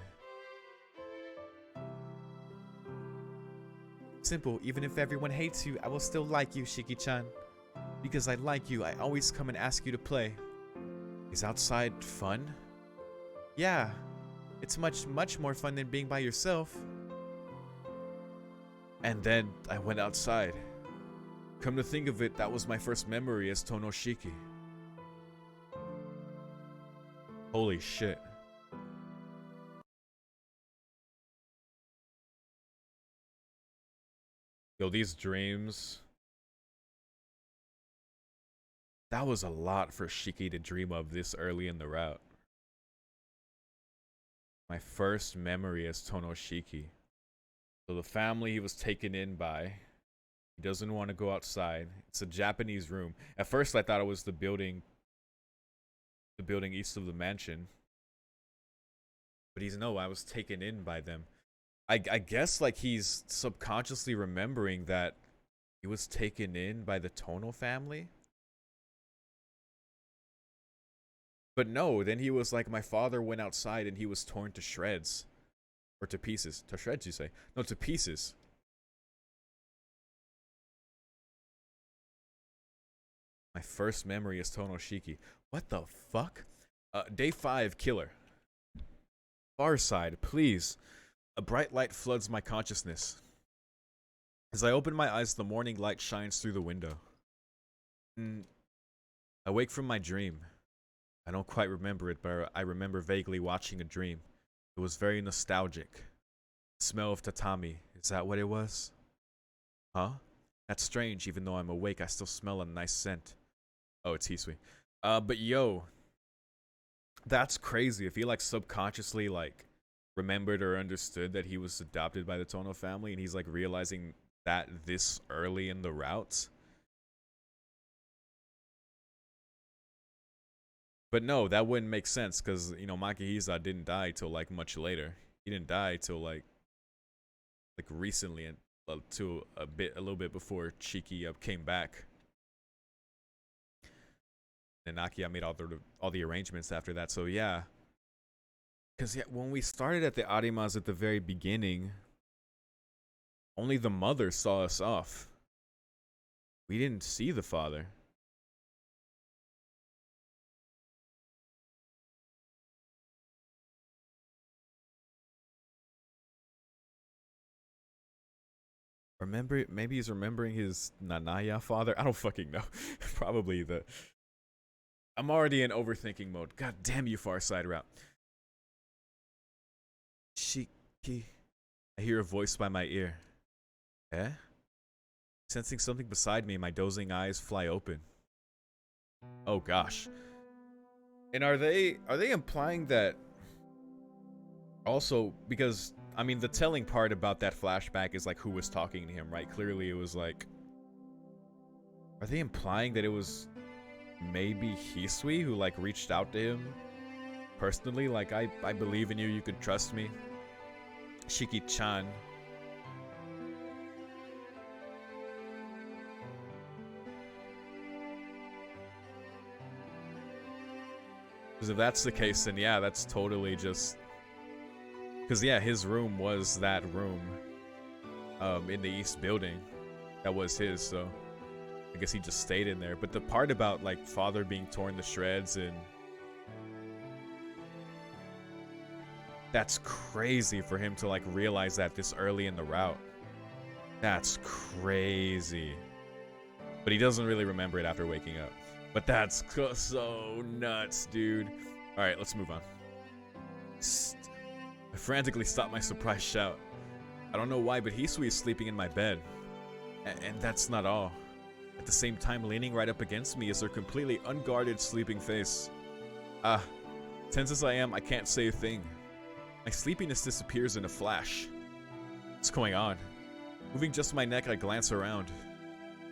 Simple, even if everyone hates you, I will still like you, Shiki-chan. Because I like you, I always come and ask you to play. Is outside fun? Yeah. It's much more fun than being by yourself. And then I went outside. Come to think of it, that was my first memory as Tonoshiki. Holy shit. Yo, these dreams. That was a lot for Shiki to dream of this early in the route. My first memory as Tonoshiki. So the family he was taken in by. He doesn't want to go outside. It's a Japanese room. At first I thought it was the building east of the mansion. But I was taken in by them. I guess like he's subconsciously remembering that he was taken in by the Tono family. But no, then he was like, my father went outside and he was torn to shreds. Or to pieces. To shreds, you say? No, to pieces. My first memory is Tonoshiki. What the fuck? Day 5, killer. Far side, please. A bright light floods my consciousness. As I open my eyes, the morning light shines through the window. I wake from my dream. I don't quite remember it, but I remember vaguely watching a dream. It was very nostalgic. Smell of tatami. Is that what it was? Huh? That's strange. Even though I'm awake, I still smell a nice scent. Oh, it's Hisui. But yo, that's crazy. If he like subconsciously like remembered or understood that he was adopted by the Tono family, and he's like realizing that this early in the route. But no, that wouldn't make sense because, you know, Makihisa didn't die till like much later. He didn't die till like recently, and to a little bit before Chiki came back. And Nakia made all the arrangements after that. So yeah, because yeah, when we started at the Arimas at the very beginning, only the mother saw us off. We didn't see the father. Remember, maybe he's remembering his Nanaya father. I don't fucking know. Probably the. I'm already in overthinking mode. God damn you, Far Side Route. Shiki. I hear a voice by my ear. Eh? Sensing something beside me, my dozing eyes fly open. Oh gosh. And are they implying that also, because I mean the telling part about that flashback is like who was talking to him, right? Clearly it was like, are they implying that it was maybe Hisui who like reached out to him personally, like I believe in you, you could trust me? Shiki-chan. Because if that's the case, then yeah, that's totally just... Because yeah, his room was that room in the East building. That was his, so I guess he just stayed in there. But the part about like father being torn to shreds, and that's crazy for him to like realize that this early in the route. That's crazy. But he doesn't really remember it after waking up. But that's so nuts, dude. Alright, let's move on. I frantically stopped my surprised shout. I don't know why, but Hisui is sleeping in my bed. And that's not all. At the same time, leaning right up against me is her completely unguarded sleeping face. Tense as I am, I can't say a thing. My sleepiness disappears in a flash. What's going on? Moving just my neck, I glance around.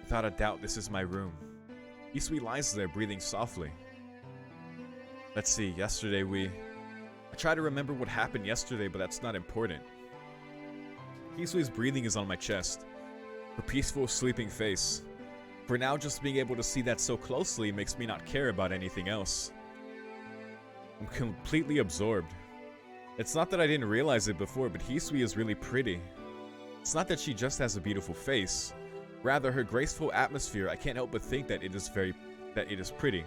Without a doubt, this is my room. Hisui lies there, breathing softly. Let's see, yesterday I try to remember what happened yesterday, but that's not important. Hisui's breathing is on my chest. Her peaceful, sleeping face. For now, just being able to see that so closely makes me not care about anything else. I'm completely absorbed. It's not that I didn't realize it before, but Hisui is really pretty. It's not that she just has a beautiful face. Rather, her graceful atmosphere, I can't help but think that it is pretty.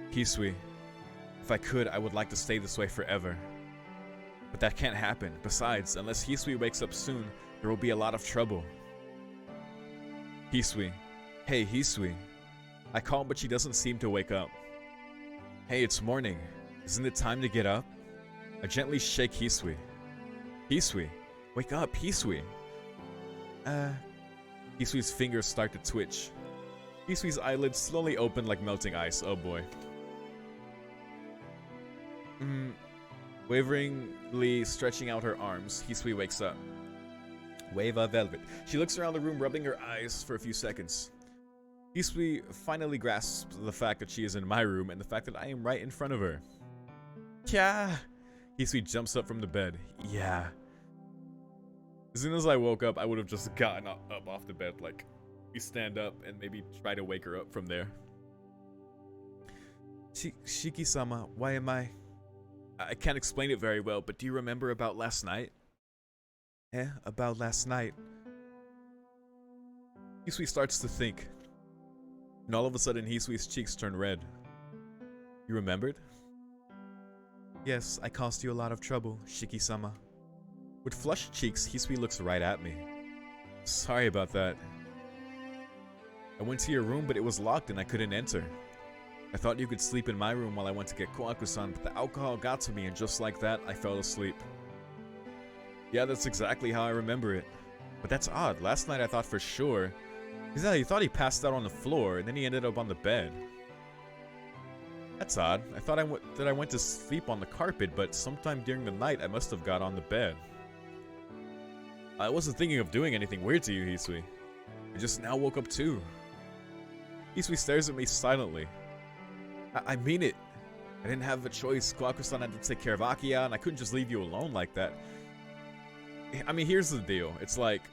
Hisui, if I could, I would like to stay this way forever. But that can't happen. Besides, unless Hisui wakes up soon, there will be a lot of trouble. Hisui. Hey, Hisui. I call, but she doesn't seem to wake up. Hey, it's morning. Isn't it time to get up? I gently shake Hisui. Hisui, wake up, Hisui. Hisui's fingers start to twitch. Hisui's eyelids slowly open like melting ice. Oh boy. Waveringly stretching out her arms, Hisui wakes up. Wave of velvet. She looks around the room, rubbing her eyes for a few seconds. Hisui finally grasps the fact that she is in my room and the fact that I am right in front of her. Yeah. Hisui jumps up from the bed. Yeah. As soon as I woke up, I would have just gotten up off the bed, like, we stand up and maybe try to wake her up from there. Shiki-sama, why am I can't explain it very well, but do you remember about last night? About last night. Hisui starts to think. And all of a sudden, Hisui's cheeks turn red. You remembered? Yes, I caused you a lot of trouble, Shiki-sama. With flushed cheeks, Hisui looks right at me. Sorry about that. I went to your room, but it was locked and I couldn't enter. I thought you could sleep in my room while I went to get Kohaku-san, but the alcohol got to me and just like that, I fell asleep. Yeah, that's exactly how I remember it. But that's odd. Last night I thought for sure. He thought he passed out on the floor and then he ended up on the bed. That's odd. I thought I went to sleep on the carpet, but sometime during the night I must have got on the bed. I wasn't thinking of doing anything weird to you, Hisui. I just now woke up too. Hisui stares at me silently. I mean it. I didn't have a choice. Kohaku-san had to take care of Akiya, and I couldn't just leave you alone like that. I mean, here's the deal. It's like,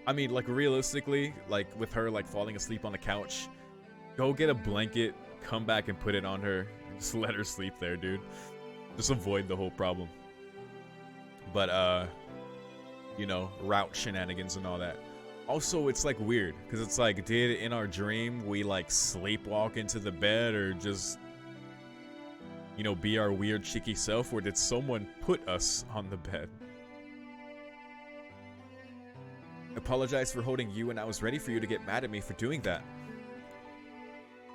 I mean, like, realistically, like, with her, like, falling asleep on the couch, go get a blanket, come back and put it on her, and just let her sleep there, dude. Just avoid the whole problem. But, you know, route shenanigans and all that. Also, it's like weird, because it's like, did in our dream we like sleepwalk into the bed or just, you know, be our weird cheeky self, or did someone put us on the bed? I apologize for holding you, and I was ready for you to get mad at me for doing that.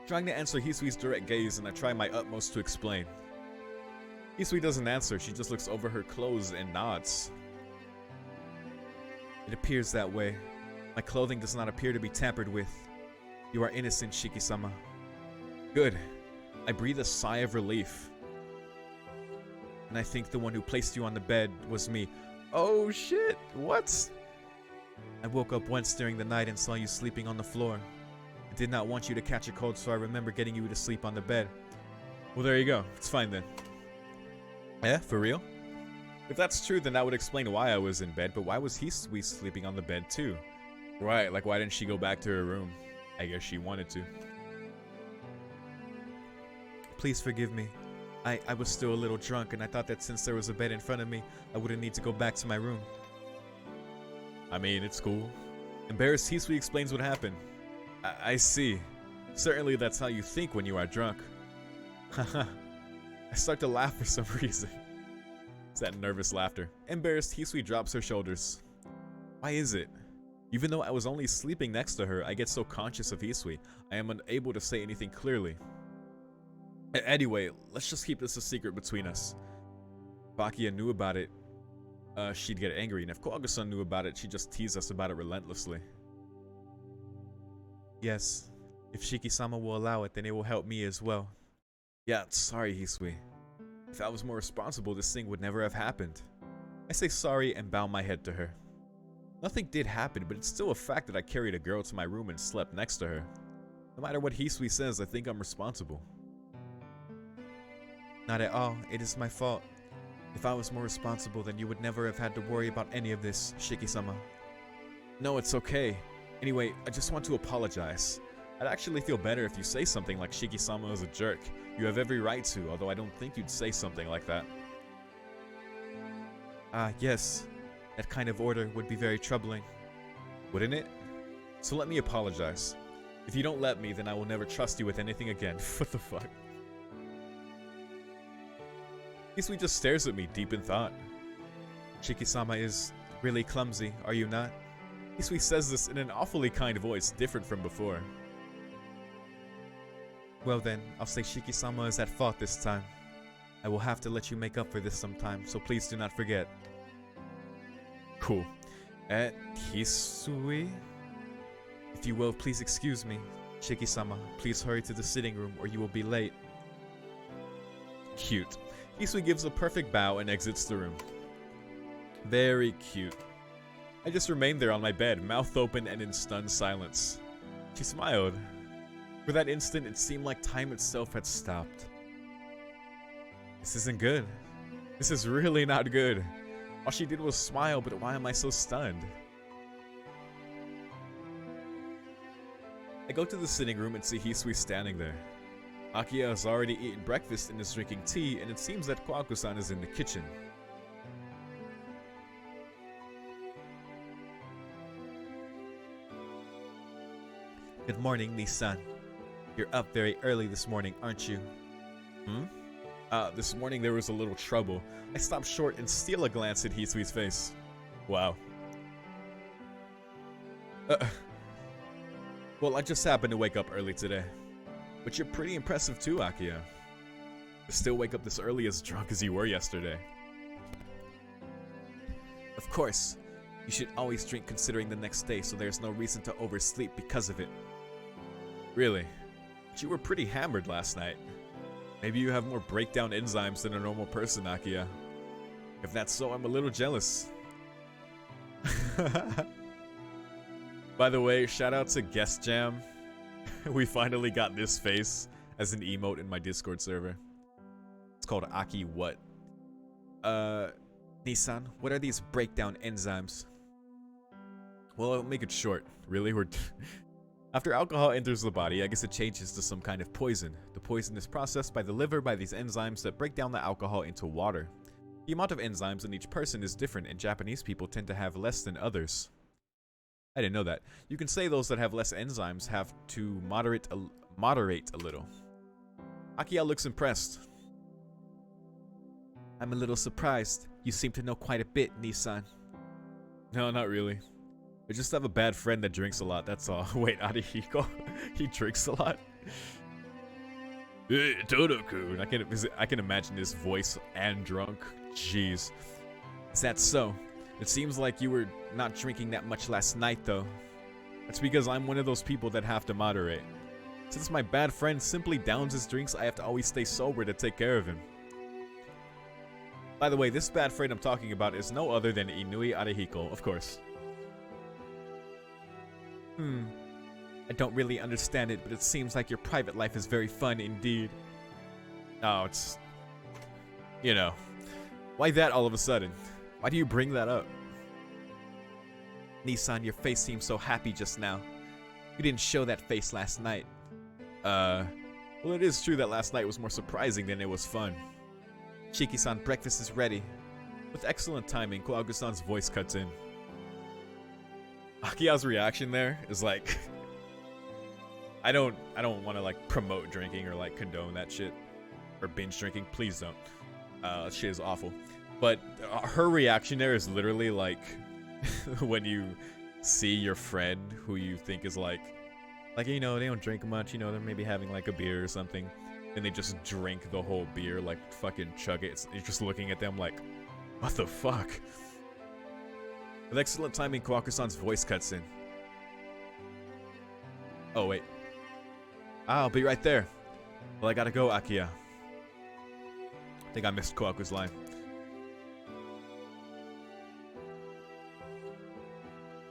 Trying to answer Hisui's direct gaze, and I try my utmost to explain. Hisui doesn't answer, she just looks over her clothes and nods. It appears that way. My clothing does not appear to be tampered with. You are innocent, Shiki-sama. Good. I breathe a sigh of relief. And I think the one who placed you on the bed was me. Oh shit, what? I woke up once during the night and saw you sleeping on the floor. I did not want you to catch a cold, so I remember getting you to sleep on the bed. Well, there you go. It's fine then. Yeah, for real? If that's true, then that would explain why I was in bed, but why was Hisui sleeping on the bed too? Right, like why didn't she go back to her room? I guess she wanted to. Please forgive me. I was still a little drunk and I thought that since there was a bed in front of me, I wouldn't need to go back to my room. I mean, it's cool. Embarrassed, Hisui explains what happened. I see. Certainly that's how you think when you are drunk. Haha. I start to laugh for some reason. It's that nervous laughter. Embarrassed, Hisui drops her shoulders. Why is it? Even though I was only sleeping next to her, I get so conscious of Hisui, I am unable to say anything clearly. Anyway, let's just keep this a secret between us. If Akiya knew about it, she'd get angry, and if Kohaku-san knew about it, she'd just tease us about it relentlessly. Yes, if Shiki-sama will allow it, then it will help me as well. Yeah, sorry, Hisui. If I was more responsible, this thing would never have happened. I say sorry and bow my head to her. Nothing did happen, but it's still a fact that I carried a girl to my room and slept next to her. No matter what Hisui says, I think I'm responsible. Not at all. It is my fault. If I was more responsible, then you would never have had to worry about any of this, Shiki-sama. No, it's okay. Anyway, I just want to apologize. I'd actually feel better if you say something like Shiki-sama is a jerk. You have every right to, although I don't think you'd say something like that. Yes. That kind of order would be very troubling. Wouldn't it? So let me apologize. If you don't let me, then I will never trust you with anything again. What the fuck? Hisui just stares at me, deep in thought. Shiki-sama is really clumsy, are you not? Hisui says this in an awfully kind voice, different from before. Well then, I'll say Shiki-sama is at fault this time. I will have to let you make up for this sometime, so please do not forget. Cool. Hisui? If you will, please excuse me. Shiki-sama, please hurry to the sitting room or you will be late. Cute. Hisui gives a perfect bow and exits the room. Very cute. I just remained there on my bed, mouth open and in stunned silence. She smiled. For that instant, it seemed like time itself had stopped. This isn't good. This is really not good. All she did was smile, but why am I so stunned? I go to the sitting room and see Hisui standing there. Akiya has already eaten breakfast and is drinking tea, and it seems that Kohaku-san is in the kitchen. Good morning, Nisan. You're up very early this morning, aren't you? This morning there was a little trouble. I stopped short and steal a glance at Hisui's face. Wow. Well, I just happened to wake up early today. But you're pretty impressive too, Akiya. To still wake up this early as drunk as you were yesterday. Of course. You should always drink considering the next day, so there's no reason to oversleep because of it. Really? But you were pretty hammered last night. Maybe you have more breakdown enzymes than a normal person, Akiya. If that's so, I'm a little jealous. By the way, shout out to Guest Jam. We finally got this face as an emote in my Discord server. It's called Aki What. Nissan, what are these breakdown enzymes? Well, I'll make it short. Really, after alcohol enters the body, I guess it changes to some kind of poison. The poison is processed by the liver by these enzymes that break down the alcohol into water. The amount of enzymes in each person is different, and Japanese people tend to have less than others. I didn't know that. You can say those that have less enzymes have to moderate a little. Akiya looks impressed. I'm a little surprised. You seem to know quite a bit, Nissan. No, not really. I just have a bad friend that drinks a lot, that's all. Wait, Arihiko? He drinks a lot? Todo-kun. I can imagine his voice and drunk. Jeez. Is that so? It seems like you were not drinking that much last night, though. That's because I'm one of those people that have to moderate. Since my bad friend simply downs his drinks, I have to always stay sober to take care of him. By the way, this bad friend I'm talking about is no other than Inui Arihiko, of course. I don't really understand it, but it seems like your private life is very fun indeed. Oh, it's... You know. Why that all of a sudden? Why do you bring that up? Nissan, your face seems so happy just now. You didn't show that face last night. Well, it is true that last night was more surprising than it was fun. Shiki-san, breakfast is ready. With excellent timing, Koagu-san's voice cuts in. Akiya's reaction there is like... I don't want to like promote drinking or like condone that shit. Or binge drinking, please don't. Shit is awful. But her reaction there is literally like when you see your friend who you think is like, you know, they don't drink much, you know, they're maybe having like a beer or something, and they just drink the whole beer, like fucking chug it. You're just looking at them like, what the fuck? With excellent timing, Kawaku-san's voice cuts in. Oh, wait. I'll be right there. Well, I gotta go, Akiya. I think I missed Kawaku's line.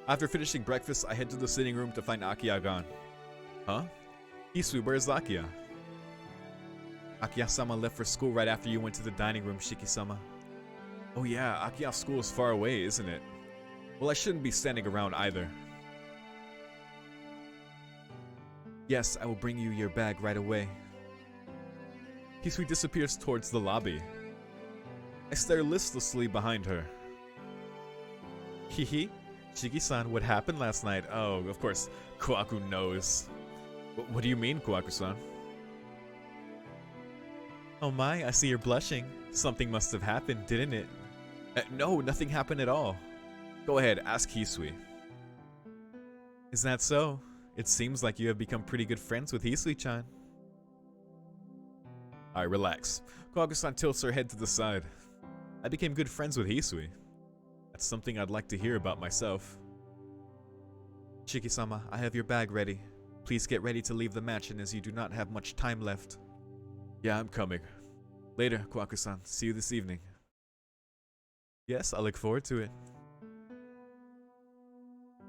After finishing breakfast, I head to the sitting room to find Akiya gone. Huh? Hisui, where's Akiya? Akiya-sama left for school right after you went to the dining room, Shiki-sama. Oh yeah, Akiya's school is far away, isn't it? Well, I shouldn't be standing around either. Yes, I will bring you your bag right away. Hisui disappears towards the lobby. I stare listlessly behind her. Hihi? Shiki-san, what happened last night? Oh, of course, Kawaku knows. What do you mean, Kawaku-san? Oh my, I see you're blushing. Something must have happened, didn't it? No, nothing happened at all. Go ahead, ask Hisui. Is that so? It seems like you have become pretty good friends with Hisui-chan. Alright, relax. Kawaku-san tilts her head to the side. I became good friends with Hisui. That's something I'd like to hear about myself. Shiki-sama, I have your bag ready. Please get ready to leave the mansion as you do not have much time left. Yeah, I'm coming. Later, Kawaku-san. See you this evening. Yes, I look forward to it.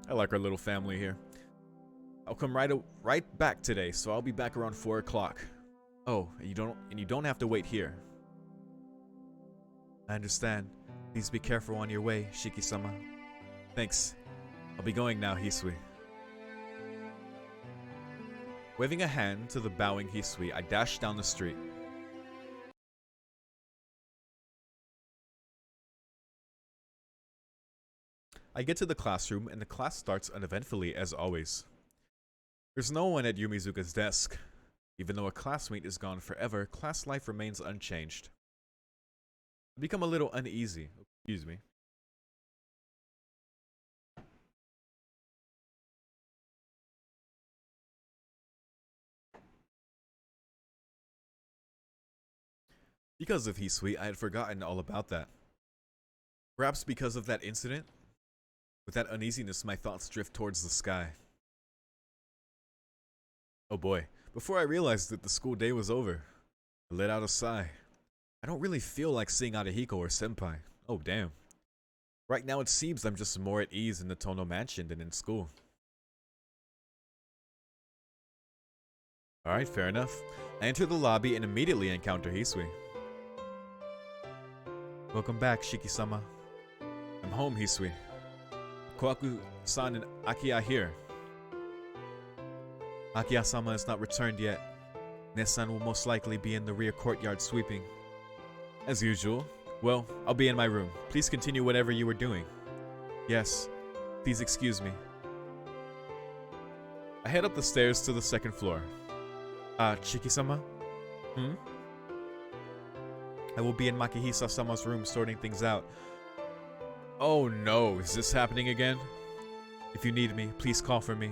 I like our little family here. I'll come right back today, so I'll be back around 4 o'clock. Oh, and you don't have to wait here. I understand. Please be careful on your way, Shiki-sama. Thanks. I'll be going now, Hisui. Waving a hand to the bowing Hisui, I dash down the street. I get to the classroom, and the class starts uneventfully as always. There's no one at Yumizuka's desk. Even though a classmate is gone forever, class life remains unchanged. I become a little uneasy. Excuse me. Because of Hisui, I had forgotten all about that. Perhaps because of that incident? With that uneasiness, my thoughts drift towards the sky. Oh boy, before I realized that the school day was over, I let out a sigh. I don't really feel like seeing Arahiko or Senpai. Oh damn. Right now it seems I'm just more at ease in the Tono mansion than in school. Alright, fair enough. I enter the lobby and immediately encounter Hisui. Welcome back, Shiki-sama. I'm home, Hisui. Koaku-san and Akiya here. Akiya-sama has not returned yet. Nessan will most likely be in the rear courtyard sweeping. As usual. Well, I'll be in my room. Please continue whatever you were doing. Yes. Please excuse me. I head up the stairs to the second floor. Chiki-sama? I will be in Makihisa-sama's room sorting things out. Oh no, is this happening again? If you need me, please call for me.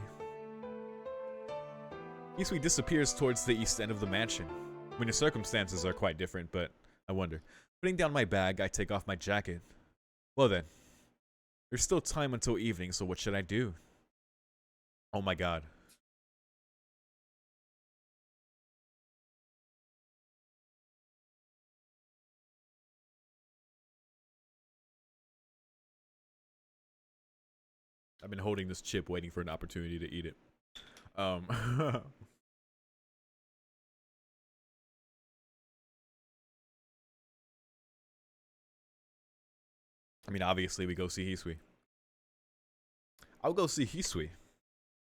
Hisui disappears towards the east end of the mansion. I mean, the circumstances are quite different, but I wonder. Putting down my bag, I take off my jacket. Well then, there's still time until evening, so what should I do? Oh my god. I've been holding this chip waiting for an opportunity to eat it. I mean, obviously we go see Hisui. I'll go see Hisui.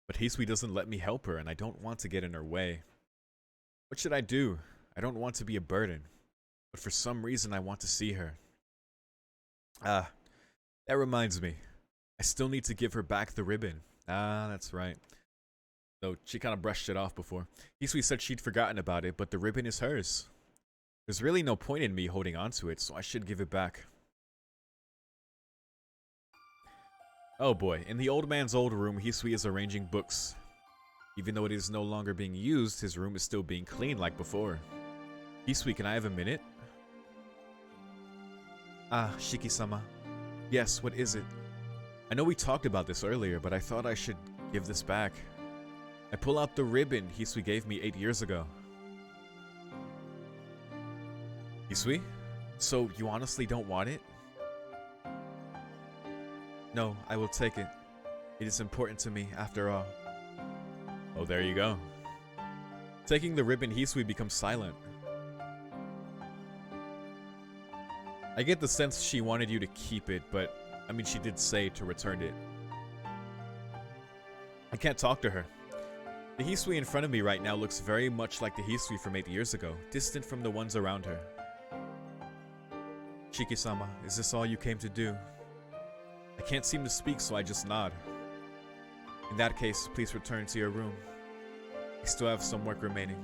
But Hisui doesn't let me help her and I don't want to get in her way. What should I do? I don't want to be a burden. But for some reason I want to see her. That reminds me. I still need to give her back the ribbon. That's right. So she kind of brushed it off before. Hisui said she'd forgotten about it, but the ribbon is hers. There's really no point in me holding on to it, so I should give it back. Oh boy, in the old man's old room, Hisui is arranging books. Even though it is no longer being used, his room is still being cleaned like before. Hisui, can I have a minute? Shiki-sama. Yes, what is it? I know we talked about this earlier, but I thought I should give this back. I pull out the ribbon Hisui gave me 8 years ago. Hisui? So you honestly don't want it? No, I will take it. It is important to me, after all. Oh, there you go. Taking the ribbon, Hisui becomes silent. I get the sense she wanted you to keep it, but I mean, she did say to return it. I can't talk to her. The Hisui in front of me right now looks very much like the Hisui from 8 years ago, distant from the ones around her. Shiki-sama, is this all you came to do? I can't seem to speak, so I just nod. In that case, please return to your room. I still have some work remaining.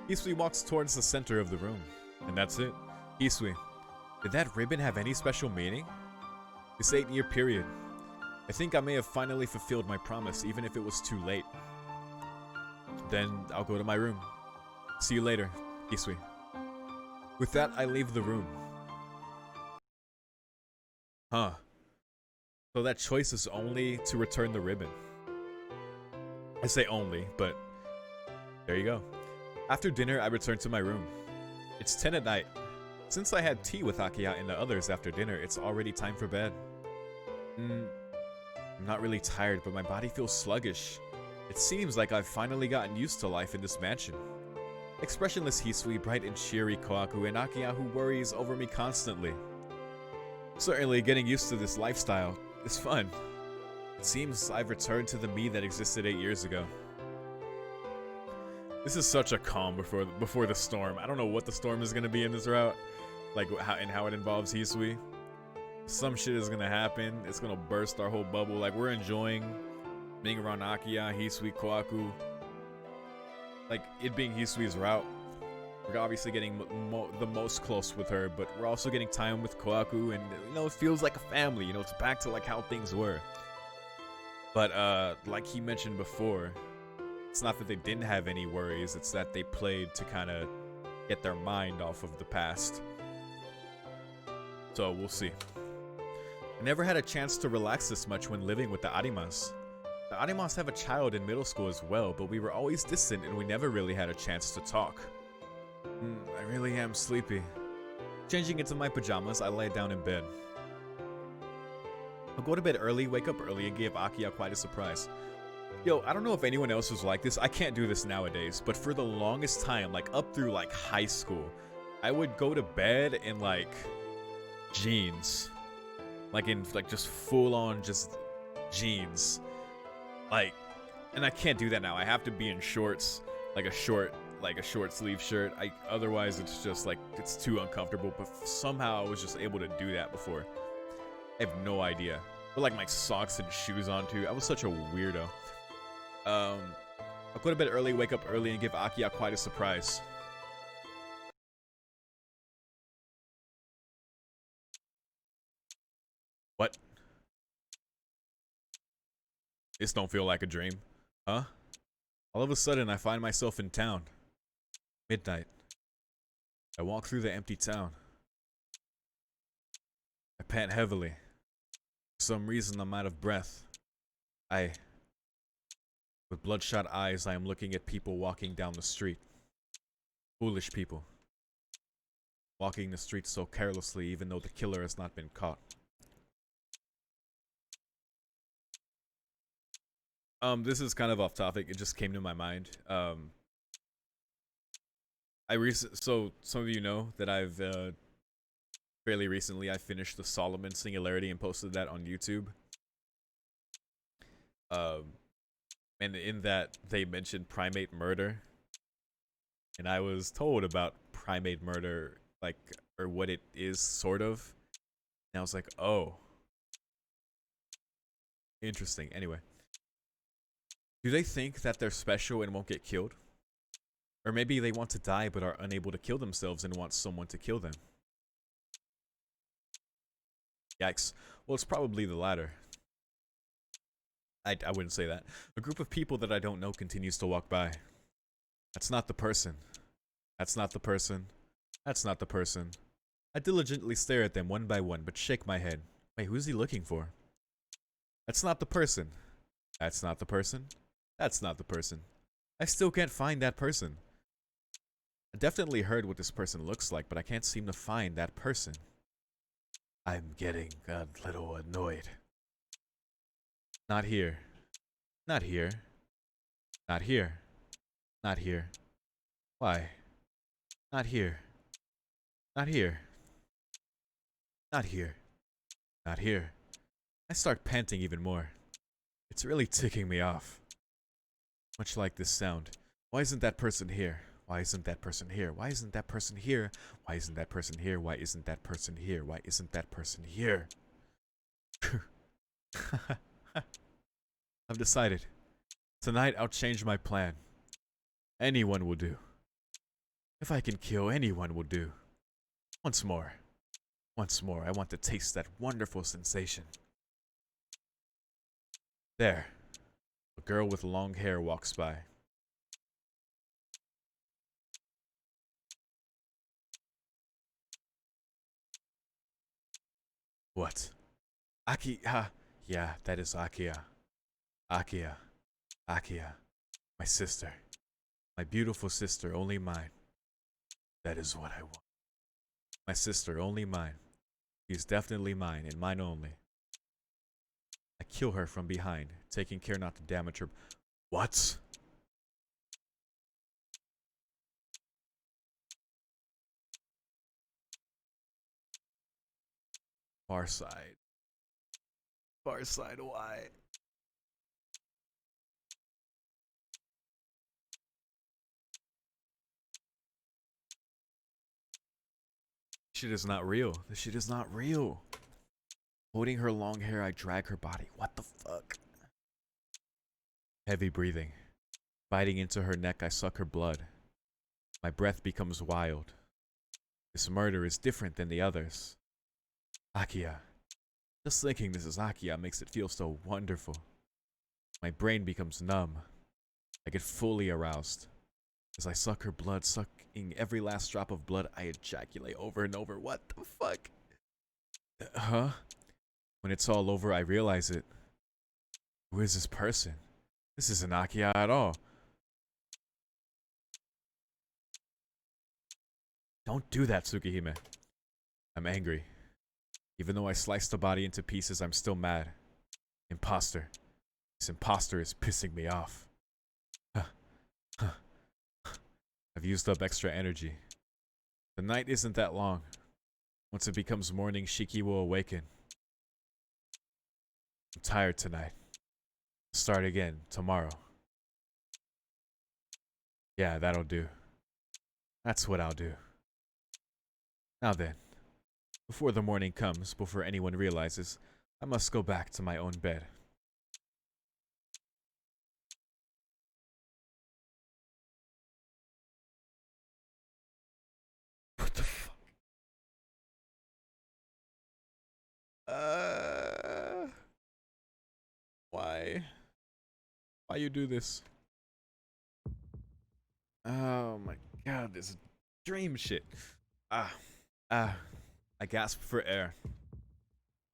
Hisui walks towards the center of the room, and that's it. Hisui. Did that ribbon have any special meaning? This 8-year period. I think I may have finally fulfilled my promise, even if it was too late. Then I'll go to my room. See you later, Hisui. With that, I leave the room. Huh. So that choice is only to return the ribbon. I say only, but there you go. After dinner, I return to my room. It's 10 at night. Since I had tea with Akiya and the others after dinner, it's already time for bed. I'm not really tired, but my body feels sluggish. It seems like I've finally gotten used to life in this mansion. Expressionless Hisui, bright and cheery Koaku, and Akiya who worries over me constantly. Certainly, getting used to this lifestyle is fun. It seems I've returned to the me that existed 8 years ago. This is such a calm before the storm. I don't know what the storm is gonna be in this route, like how it involves Hisui. Some shit is gonna happen. It's gonna burst our whole bubble. Like, we're enjoying being around Akiya, Hisui, Koaku. Like, it being Hisui's route. We're obviously getting the most close with her, but we're also getting time with Koaku, and you know, it feels like a family. You know, it's back to like how things were. But like he mentioned before, it's not that they didn't have any worries. It's that they played to kind of get their mind off of the past. So we'll see. I never had a chance to relax this much when living with the Arimas. The Arimas have a child in middle school as well, but we were always distant and we never really had a chance to talk. I really am sleepy. Changing into my pajamas, I lay down in bed. I'll go to bed early, wake up early, and give Akiya quite a surprise. Yo, I don't know if anyone else was like this. I can't do this nowadays, but for the longest time, like up through like high school, I would go to bed in like jeans. Like in like just full on just jeans. Like, and I can't do that now. I have to be in shorts, like a short sleeve shirt. Otherwise it's just like, it's too uncomfortable. But somehow I was just able to do that before. I have no idea. With like my socks and shoes on too. I was such a weirdo. I'll go to bed early, wake up early, and give Akiya quite a surprise. What? This don't feel like a dream. Huh? All of a sudden, I find myself in town. Midnight. I walk through the empty town. I pant heavily. For some reason, I'm out of breath. With bloodshot eyes, I am looking at people walking down the street. Foolish people. Walking the street so carelessly even though the killer has not been caught. This is kind of off topic. It just came to my mind. So some of you know that I've fairly recently I finished the Solomon Singularity and posted that on YouTube. And in that they mentioned primate murder, and I was told about primate murder, like, or what it is, sort of. And I was like, oh, interesting. Anyway. Do they think that they're special and won't get killed? Or maybe they want to die but are unable to kill themselves and want someone to kill them. Yikes. Well, it's probably the latter. I wouldn't say that. A group of people that I don't know continues to walk by. That's not the person. That's not the person. That's not the person. I diligently stare at them one by one but shake my head. Wait, who's he looking for? That's not the person. That's not the person. That's not the person. I still can't find that person. I definitely heard what this person looks like, but I can't seem to find that person. I'm getting a little annoyed. Not here. Not here. Not here. Not here. Why? Not here. Not here. Not here. Not here. I start panting even more. It's really ticking me off. Much like this sound. Why isn't that person here? Why isn't that person here? Why isn't that person here? Why isn't that person here? Why isn't that person here? Why isn't that person here? I've decided. Tonight I'll change my plan. Anyone will do. If I can kill, anyone will do. Once more. Once more, I want to taste that wonderful sensation. There. A girl with long hair walks by. What? Akiya. Yeah, that is Akiya. Akiya. Akiya. My sister. My beautiful sister, only mine. That is what I want. My sister, only mine. She's definitely mine, and mine only. I kill her from behind, taking care not to damage her. What? Far side. Far side, why? This shit is not real. This shit is not real. Holding her long hair, I drag her body. What the fuck? Heavy breathing. Biting into her neck, I suck her blood. My breath becomes wild. This murder is different than the others. Akiya. Just thinking this is Akiya makes it feel so wonderful. My brain becomes numb. I get fully aroused. As I suck her blood, sucking every last drop of blood, I ejaculate over and over. What the fuck? Huh? When it's all over, I realize it. Who is this person? This isn't Akia at all. Don't do that, Tsukihime. I'm angry. Even though I sliced the body into pieces, I'm still mad. Imposter. This imposter is pissing me off. I've used up extra energy. The night isn't that long. Once it becomes morning, Shiki will awaken. I'm tired tonight. Start again tomorrow. Yeah, that'll do. That's what I'll do. Now then, before the morning comes, before anyone realizes, I must go back to my own bed. What the fuck? Why? Why you do this? Oh my god, this dream shit. I gasp for air.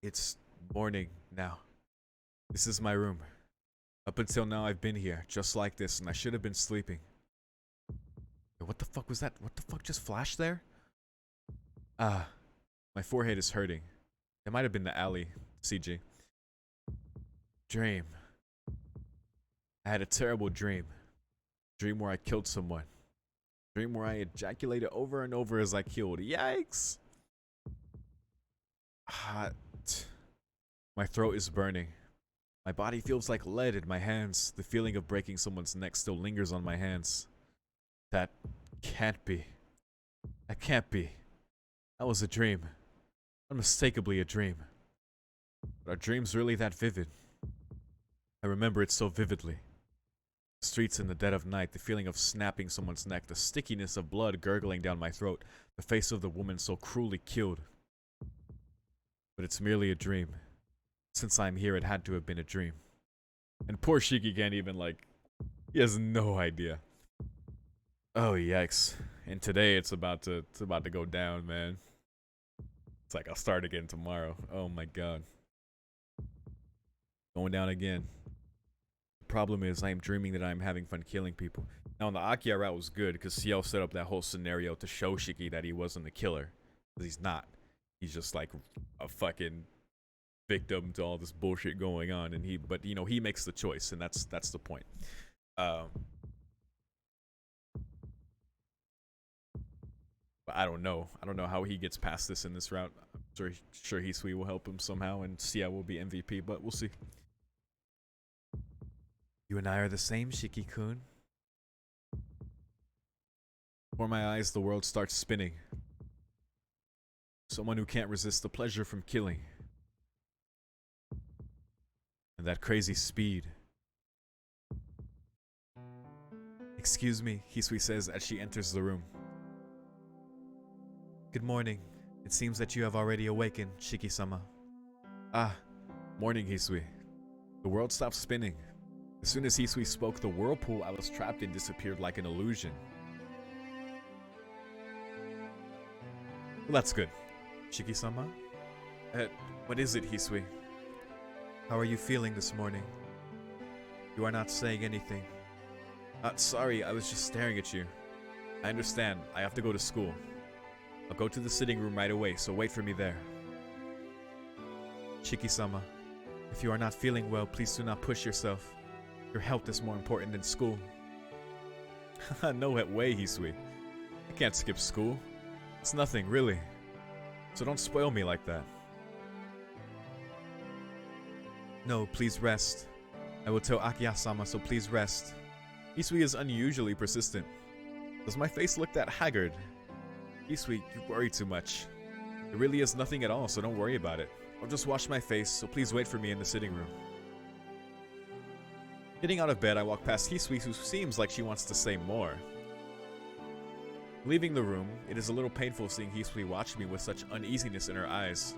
It's morning now. This is my room. Up until now, I've been here, just like this, and I should have been sleeping. What the fuck was that? What the fuck just flashed there? My forehead is hurting. It might have been the alley, CG. Dream. I had a terrible dream. Dream where I killed someone. Dream where I ejaculated over and over as I killed. Yikes! Hot. My throat is burning. My body feels like lead in my hands. The feeling of breaking someone's neck still lingers on my hands. That can't be. That can't be. That was a dream. Unmistakably a dream. But are dreams really that vivid? I remember it so vividly. The streets in the dead of night, the feeling of snapping someone's neck, the stickiness of blood gurgling down my throat, the face of the woman so cruelly killed. But it's merely a dream. Since I'm here, it had to have been a dream. And poor Shiki can't even, like, he has no idea. Oh, yikes. And today it's about to go down, man. It's like I'll start again tomorrow. Oh my god. Going down again. The problem is I am dreaming that I'm having fun killing people. Now, the Akia route was good because Ciel set up that whole scenario to show Shiki that he wasn't the killer. Because he's not. He's just like a fucking victim to all this bullshit going on, and but you know, he makes the choice, and that's the point. But I don't know how he gets past this in this route. I'm sure Hisui will help him somehow, and Sia will be MVP, but we'll see. You and I are the same, Shiki-kun. Before my eyes, the world starts spinning. Someone who can't resist the pleasure from killing. And that crazy speed. Excuse me, Hisui says as she enters the room. Good morning. It seems that you have already awakened, Shiki-sama. Ah, morning, Hisui. The world stopped spinning. As soon as Hisui spoke, the whirlpool I was trapped in disappeared like an illusion. Well, that's good. Shiki-sama? What is it, Hisui? How are you feeling this morning? You are not saying anything. Sorry, I was just staring at you. I understand. I have to go to school. I'll go to the sitting room right away, so wait for me there. Shiki-sama, if you are not feeling well, please do not push yourself. Your health is more important than school. No way, Hisui. I can't skip school. It's nothing, really. So don't spoil me like that. No, please rest. I will tell Akia-sama, so please rest. Hisui is unusually persistent. Does my face look that haggard? Hisui, you worry too much. It really is nothing at all, so don't worry about it. I'll just wash my face, so please wait for me in the sitting room. Getting out of bed, I walk past Hisui, who seems like she wants to say more. Leaving the room, it is a little painful seeing Hisui watch me with such uneasiness in her eyes.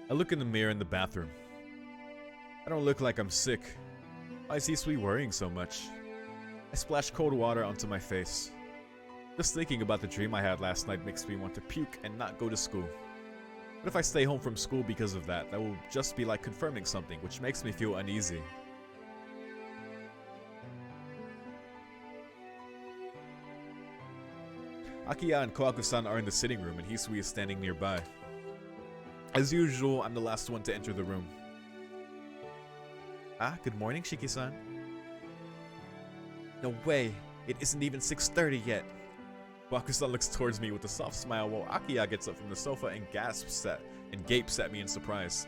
I look in the mirror in the bathroom. I don't look like I'm sick. Why is Hisui worrying so much? I splash cold water onto my face. Just thinking about the dream I had last night makes me want to puke and not go to school. What if I stay home from school because of that? That will just be like confirming something, which makes me feel uneasy. Akiya and Kohaku-san are in the sitting room and Hisui is standing nearby. As usual, I'm the last one to enter the room. Ah, good morning, Shiki-san. No way, it isn't even 6:30 yet. Kohaku-san looks towards me with a soft smile while Akiya gets up from the sofa and gapes at me in surprise.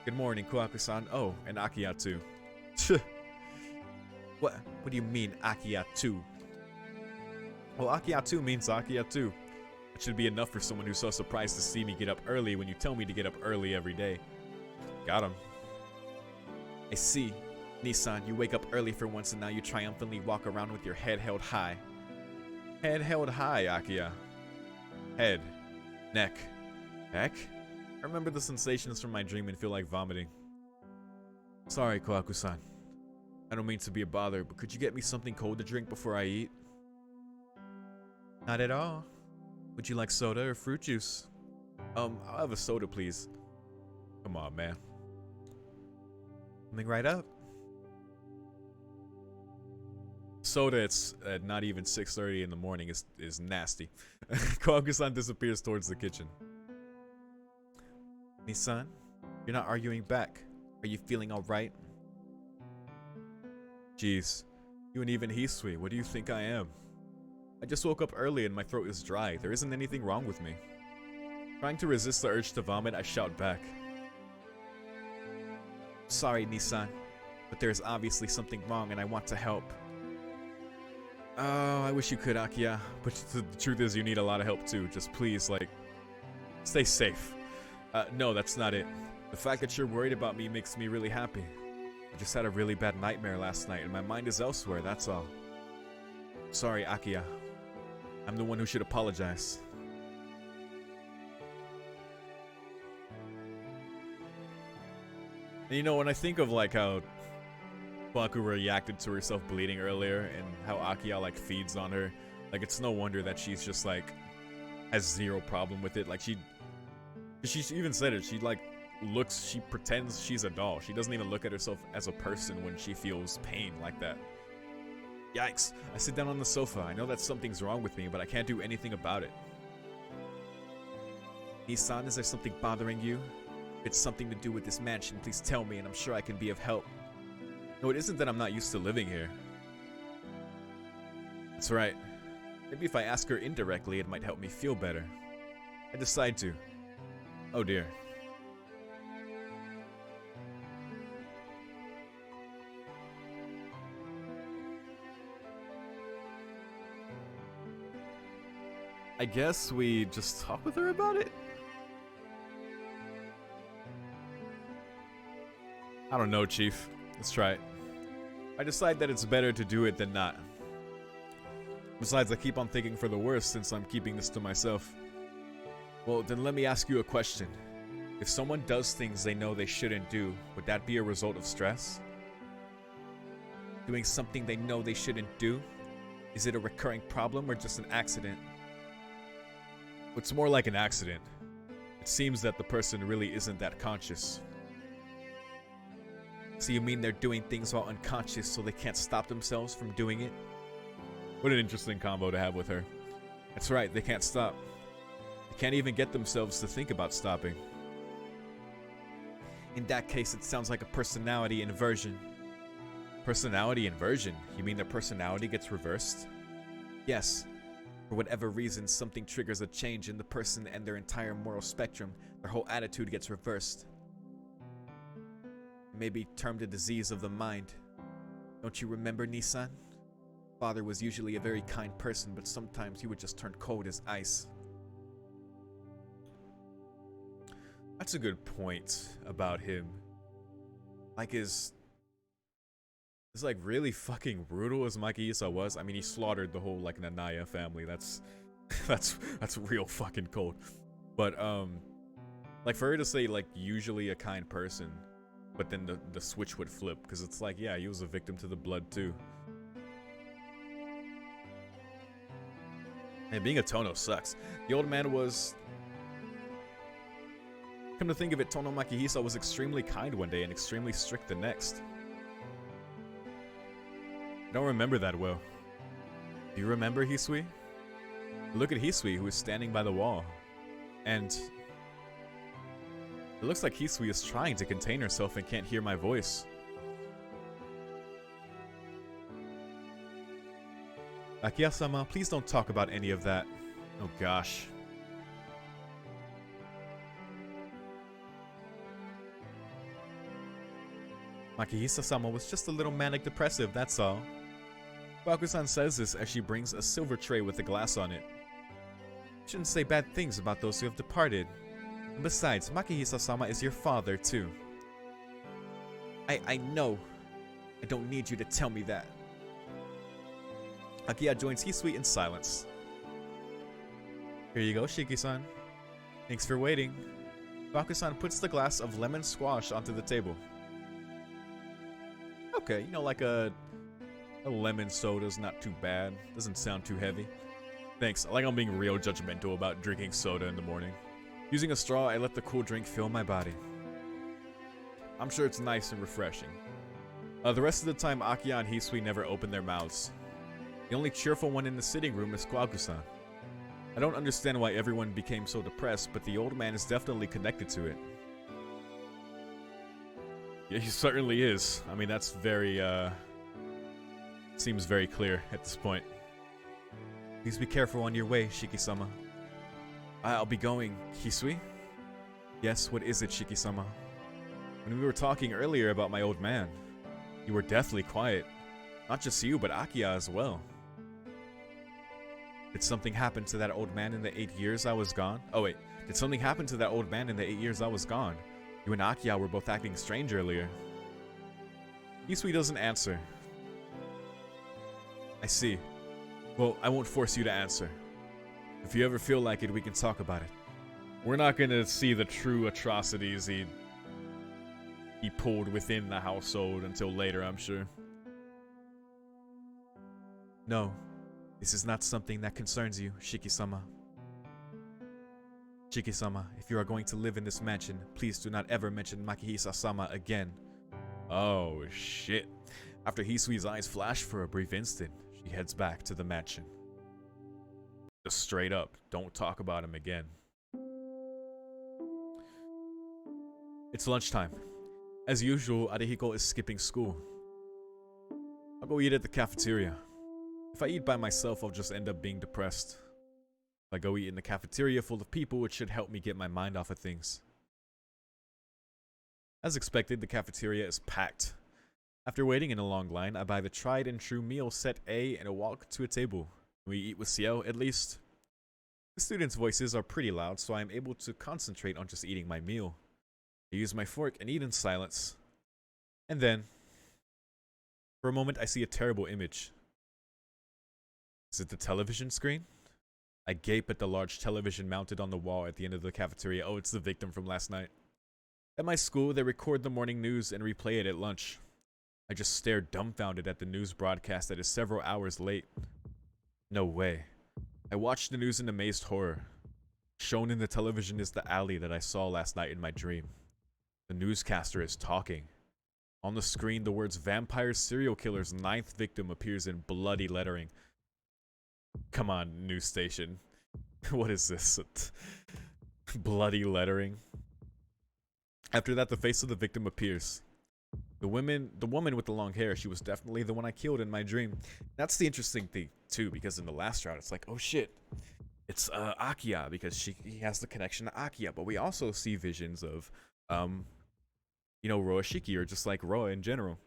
Good morning, Kohaku-san. Oh, and Akiya too. What do you mean, Akiya too? Well, Akiya too means Akiya too. That should be enough for someone who's so surprised to see me get up early when you tell me to get up early every day. Got him. I see. Nissan, you wake up early for once and now you triumphantly walk around with your head held high. Head held high, Akiya. Head. Neck. Neck? I remember the sensations from my dream and feel like vomiting. Sorry, Kohaku-san. I don't mean to be a bother, but could you get me something cold to drink before I eat? Not at all. Would you like soda or fruit juice? I'll have a soda, please. Come on, man. Coming right up. Soda, it's not even 6:30 in the morning, is nasty. Kohaku-san disappears towards the kitchen. Nissan, you're not arguing back. Are you feeling alright? Jeez, you and even Hisui, what do you think I am? I just woke up early and my throat is dry. There isn't anything wrong with me. Trying to resist the urge to vomit, I shout back. Sorry, Nissan, but there is obviously something wrong and I want to help. Oh, I wish you could, Akiya, but the truth is you need a lot of help too. Just please, like, stay safe. No, that's not it. The fact that you're worried about me makes me really happy. I just had a really bad nightmare last night and my mind is elsewhere, that's all. Sorry, Akiya. I'm the one who should apologize. And you know, when I think of like how Baku reacted to herself bleeding earlier and how Akiya like feeds on her, like it's no wonder that she's just like has zero problem with it. Like she even said it, she pretends she's a doll. She doesn't even look at herself as a person when she feels pain like that. Yikes, I sit down on the sofa. I know that something's wrong with me, but I can't do anything about it. Nissan, is there something bothering you? If it's something to do with this mansion, please tell me and I'm sure I can be of help. No, it isn't that I'm not used to living here. That's right. Maybe if I ask her indirectly, it might help me feel better. I decide to. Oh dear. I guess we just talk with her about it? I don't know, Chief. Let's try it. I decide that it's better to do it than not. Besides, I keep on thinking for the worst since I'm keeping this to myself. Well, then let me ask you a question. If someone does things they know they shouldn't do, would that be a result of stress? Doing something they know they shouldn't do? Is it a recurring problem or just an accident? It's more like an accident. It seems that the person really isn't that conscious. So you mean they're doing things while unconscious so they can't stop themselves from doing it? What an interesting combo to have with her. That's right, they can't stop. They can't even get themselves to think about stopping. In that case, it sounds like a personality inversion. Personality inversion? You mean their personality gets reversed? Yes. For whatever reason, something triggers a change in the person and their entire moral spectrum. Their whole attitude gets reversed. It may be termed a disease of the mind. Don't you remember, Nissan? Father was usually a very kind person, but sometimes he would just turn cold as ice. That's a good point about him. Like is like really fucking brutal as Mike Issa was. I mean, he slaughtered the whole like Nanaya family. That's real fucking cold. But like for her to say like usually a kind person, but then the switch would flip, because it's like, yeah, he was a victim to the blood too. And being a Tono sucks. The old man was... Come to think of it, Tono Makihisa was extremely kind one day and extremely strict the next. I don't remember that well. Do you remember Hisui? Look at Hisui, who is standing by the wall. And... it looks like Hisui is trying to contain herself and can't hear my voice. Akiya-sama, please don't talk about any of that. Oh gosh. Makihisa-sama was just a little manic depressive, that's all. Baku-san says this as she brings a silver tray with a glass on it. Shouldn't say bad things about those who have departed. And besides, Makihisa-sama is your father, too. I know. I don't need you to tell me that. Akiya joins Hisui in silence. Here you go, Shiki-san. Thanks for waiting. Baku-san puts the glass of lemon squash onto the table. Okay, you know, like a lemon soda's not too bad. Doesn't sound too heavy. Thanks, like I'm being real judgmental about drinking soda in the morning. Using a straw, I let the cool drink fill my body. I'm sure it's nice and refreshing. The rest of the time, Akiya and Hisui never open their mouths. The only cheerful one in the sitting room is Kwaku-san. I don't understand why everyone became so depressed, but the old man is definitely connected to it. Yeah, he certainly is. I mean, that's very, seems very clear at this point. Please be careful on your way, Shiki-sama. I'll be going. Hisui? Yes, what is it, Shiki-sama? When we were talking earlier about my old man, you were deathly quiet. Not just you, but Akiya as well. Did something happen to that old man in the 8 years I was gone? Oh wait, did something happen to that old man in the 8 years I was gone? You and Akiya were both acting strange earlier. Hisui doesn't answer. I see. Well, I won't force you to answer. If you ever feel like it, we can talk about it. We're not gonna see the true atrocities he pulled within the household until later, I'm sure. No, this is not something that concerns you, Shiki-sama. Shiki-sama, if you are going to live in this mansion, please do not ever mention Makihisa-sama again. Oh, shit. After Hisui's eyes flash for a brief instant, she heads back to the mansion. Just straight up, don't talk about him again. It's lunchtime. As usual, Arihiko is skipping school. I'll go eat at the cafeteria. If I eat by myself, I'll just end up being depressed. If I go eat in the cafeteria full of people, it should help me get my mind off of things. As expected, the cafeteria is packed. After waiting in a long line, I buy the tried and true meal set A and walk to a table. We eat with Ciel, at least. The students' voices are pretty loud, so I am able to concentrate on just eating my meal. I use my fork and eat in silence. And then, for a moment, I see a terrible image. Is it the television screen? I gape at the large television mounted on the wall at the end of the cafeteria. Oh, it's the victim from last night. At my school, they record the morning news and replay it at lunch. I just stare dumbfounded at the news broadcast that is several hours late. No way. I watch the news in amazed horror. Shown in the television is the alley that I saw last night in my dream. The newscaster is talking. On the screen, the words "Vampire Serial Killer's 9th victim" appears in bloody lettering. Come on, news station. What is this? Bloody lettering. After that, the face of the victim appears. The woman with the long hair, she was definitely the one I killed in my dream. That's the interesting thing, too, because in the last round, it's like, oh shit, it's Akiya, because he has the connection to Akiya. But we also see visions of, you know, Roashiki, or just like Roa in general.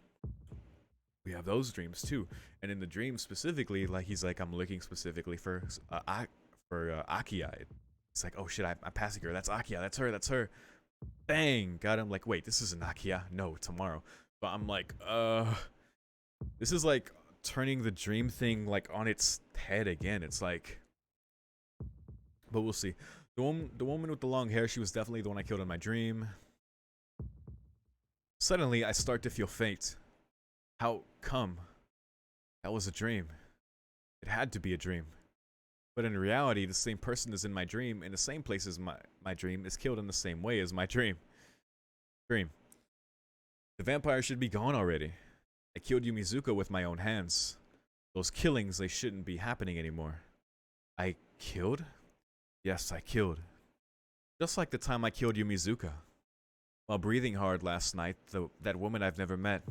We have those dreams, too. And in the dream specifically, like, he's like, I'm looking specifically for Akiya. It's like, oh shit, I'm passing her. That's Akiya. That's her. Bang! Got him. Like, wait, this isn't Akiya. No, tomorrow. But I'm like, this is like turning the dream thing like on its head again. It's like, but we'll see. The woman with the long hair, she was definitely the one I killed in my dream. Suddenly, I start to feel faint. How come? That was a dream. It had to be a dream. But in reality, the same person is in my dream, in the same place as my dream, is killed in the same way as my dream. The vampire should be gone already. I killed Yumizuka with my own hands. Those killings, they shouldn't be happening anymore. I killed? Yes, I killed. Just like the time I killed Yumizuka. While breathing hard last night, that woman I've never met.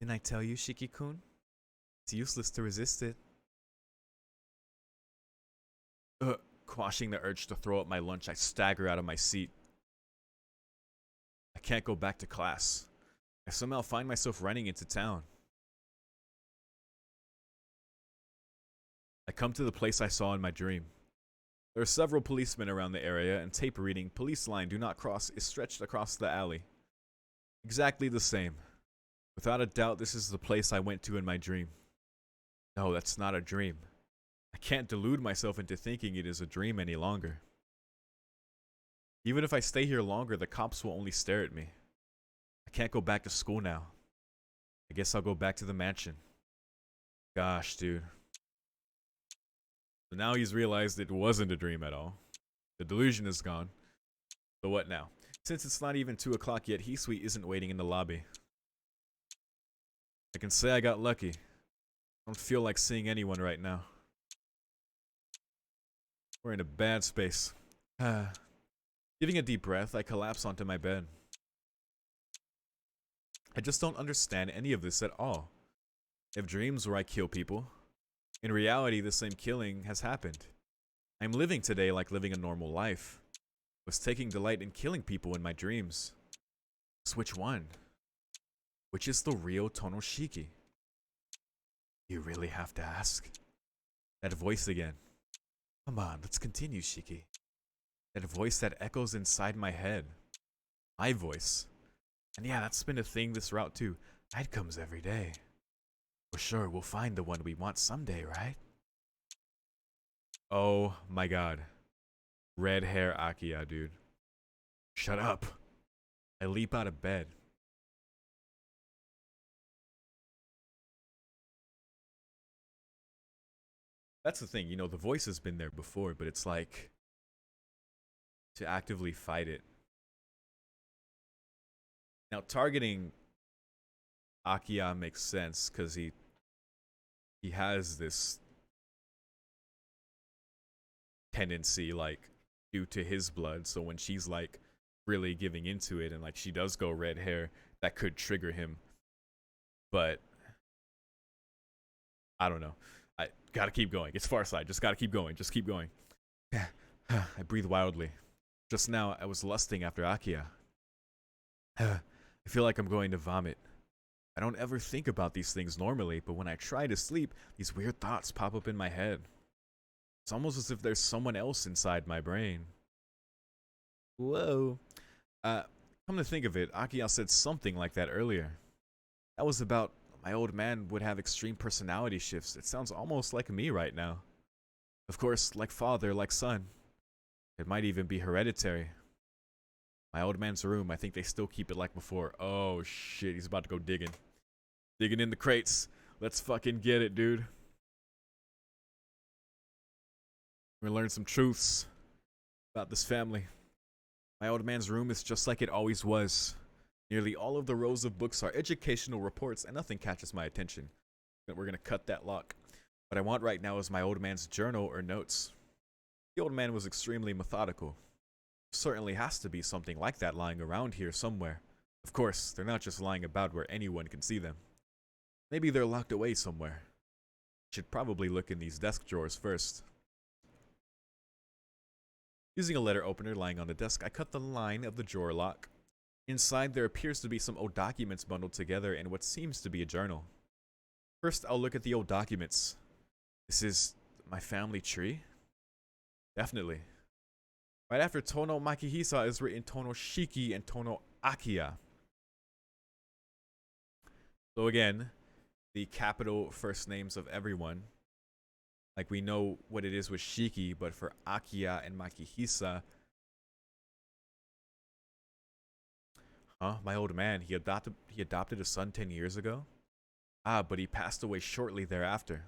Didn't I tell you, Shiki-kun? It's useless to resist it. Quashing the urge to throw up my lunch, I stagger out of my seat. I can't go back to class. I somehow find myself running into town. I come to the place I saw in my dream. There are several policemen around the area, and tape reading "Police line do not cross" is stretched across the alley. Exactly the same. Without a doubt, this is the place I went to in my dream. No, that's not a dream. I can't delude myself into thinking it is a dream any longer. Even if I stay here longer, the cops will only stare at me. I can't go back to school now. I guess I'll go back to the mansion. Gosh, dude. So now he's realized it wasn't a dream at all. The delusion is gone. So what now? Since it's not even 2 o'clock yet, Hisui isn't waiting in the lobby. I can say I got lucky. I don't feel like seeing anyone right now. We're in a bad space. Giving a deep breath, I collapse onto my bed. I just don't understand any of this at all. I have dreams where I kill people. In reality, the same killing has happened. I'm living today like living a normal life. I was taking delight in killing people in my dreams. So which one? Which is the real Tonoshiki? You really have to ask? That voice again. Come on, let's continue, Shiki. That voice that echoes inside my head. My voice. And yeah, that's been a thing this route too. Night comes every day. For sure, we'll find the one we want someday, right? Oh my god. Red hair Akiya, dude. Shut up. I leap out of bed. That's the thing, you know, the voice has been there before, but it's like to actively fight it. Now, targeting Akiya makes sense because he has this tendency, like, due to his blood. So when she's like really giving into it and like she does go red hair, that could trigger him. But I don't know. I gotta keep going. It's far side. Just gotta keep going. Just keep going. I breathe wildly. Just now, I was lusting after Akiya. I feel like I'm going to vomit. I don't ever think about these things normally, but when I try to sleep, these weird thoughts pop up in my head. It's almost as if there's someone else inside my brain. Whoa. Come to think of it, Akiya said something like that earlier. That was about my old man would have extreme personality shifts. It sounds almost like me right now. Of course, like father, like son. It might even be hereditary. My old man's room, I think they still keep it like before. Oh shit, he's about to go digging. Digging in the crates. Let's fucking get it, dude. We're gonna learn some truths about this family. My old man's room is just like it always was. Nearly all of the rows of books are educational reports and nothing catches my attention. We're gonna cut that lock. What I want right now is my old man's journal or notes. The old man was extremely methodical. Certainly has to be something like that lying around here somewhere. Of course, they're not just lying about where anyone can see them. Maybe they're locked away somewhere. Should probably look in these desk drawers first. Using a letter opener lying on the desk, I cut the line of the drawer lock. Inside, there appears to be some old documents bundled together in what seems to be a journal. First, I'll look at the old documents. This is my family tree? Definitely. Right after Tono Makihisa is written Tono Shiki and Tono Akiya. So again, the capital first names of everyone. Like we know what it is with Shiki, but for Akiya and Makihisa, Huh? My old man, he adopted a son 10 years ago? Ah, but he passed away shortly thereafter.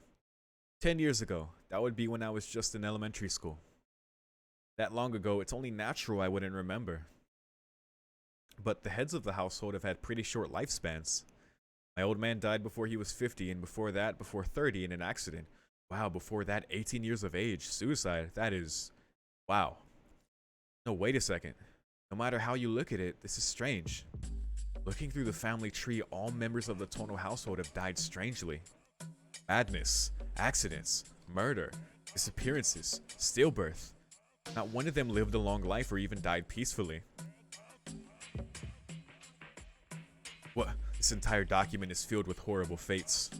10 years ago. That would be when I was just in elementary school. That long ago, it's only natural I wouldn't remember. But the heads of the household have had pretty short lifespans. My old man died before he was 50, and before that, before 30 in an accident. Wow, before that, 18 years of age. Suicide. That is... wow. No, wait a second. No matter how you look at it, this is strange. Looking through the family tree, all members of the Tono household have died strangely. Madness, accidents, murder, disappearances, stillbirth. Not one of them lived a long life or even died peacefully. What? This entire document is filled with horrible fates.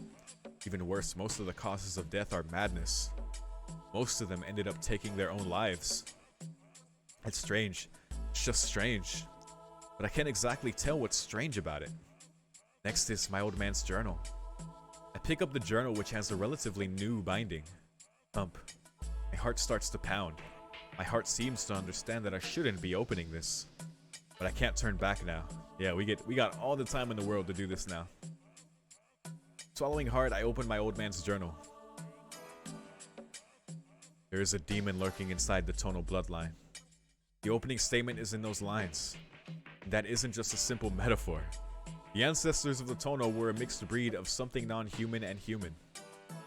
Even worse, most of the causes of death are madness. Most of them ended up taking their own lives. It's strange. It's just strange. But I can't exactly tell what's strange about it. Next is my old man's journal. I pick up the journal, which has a relatively new binding. Thump. My heart starts to pound. My heart seems to understand that I shouldn't be opening this. But I can't turn back now. Yeah, we got all the time in the world to do this now. Swallowing hard, I open my old man's journal. There is a demon lurking inside the Tono bloodline. The opening statement is in those lines. That isn't just a simple metaphor. The ancestors of the Tono were a mixed breed of something non-human and human.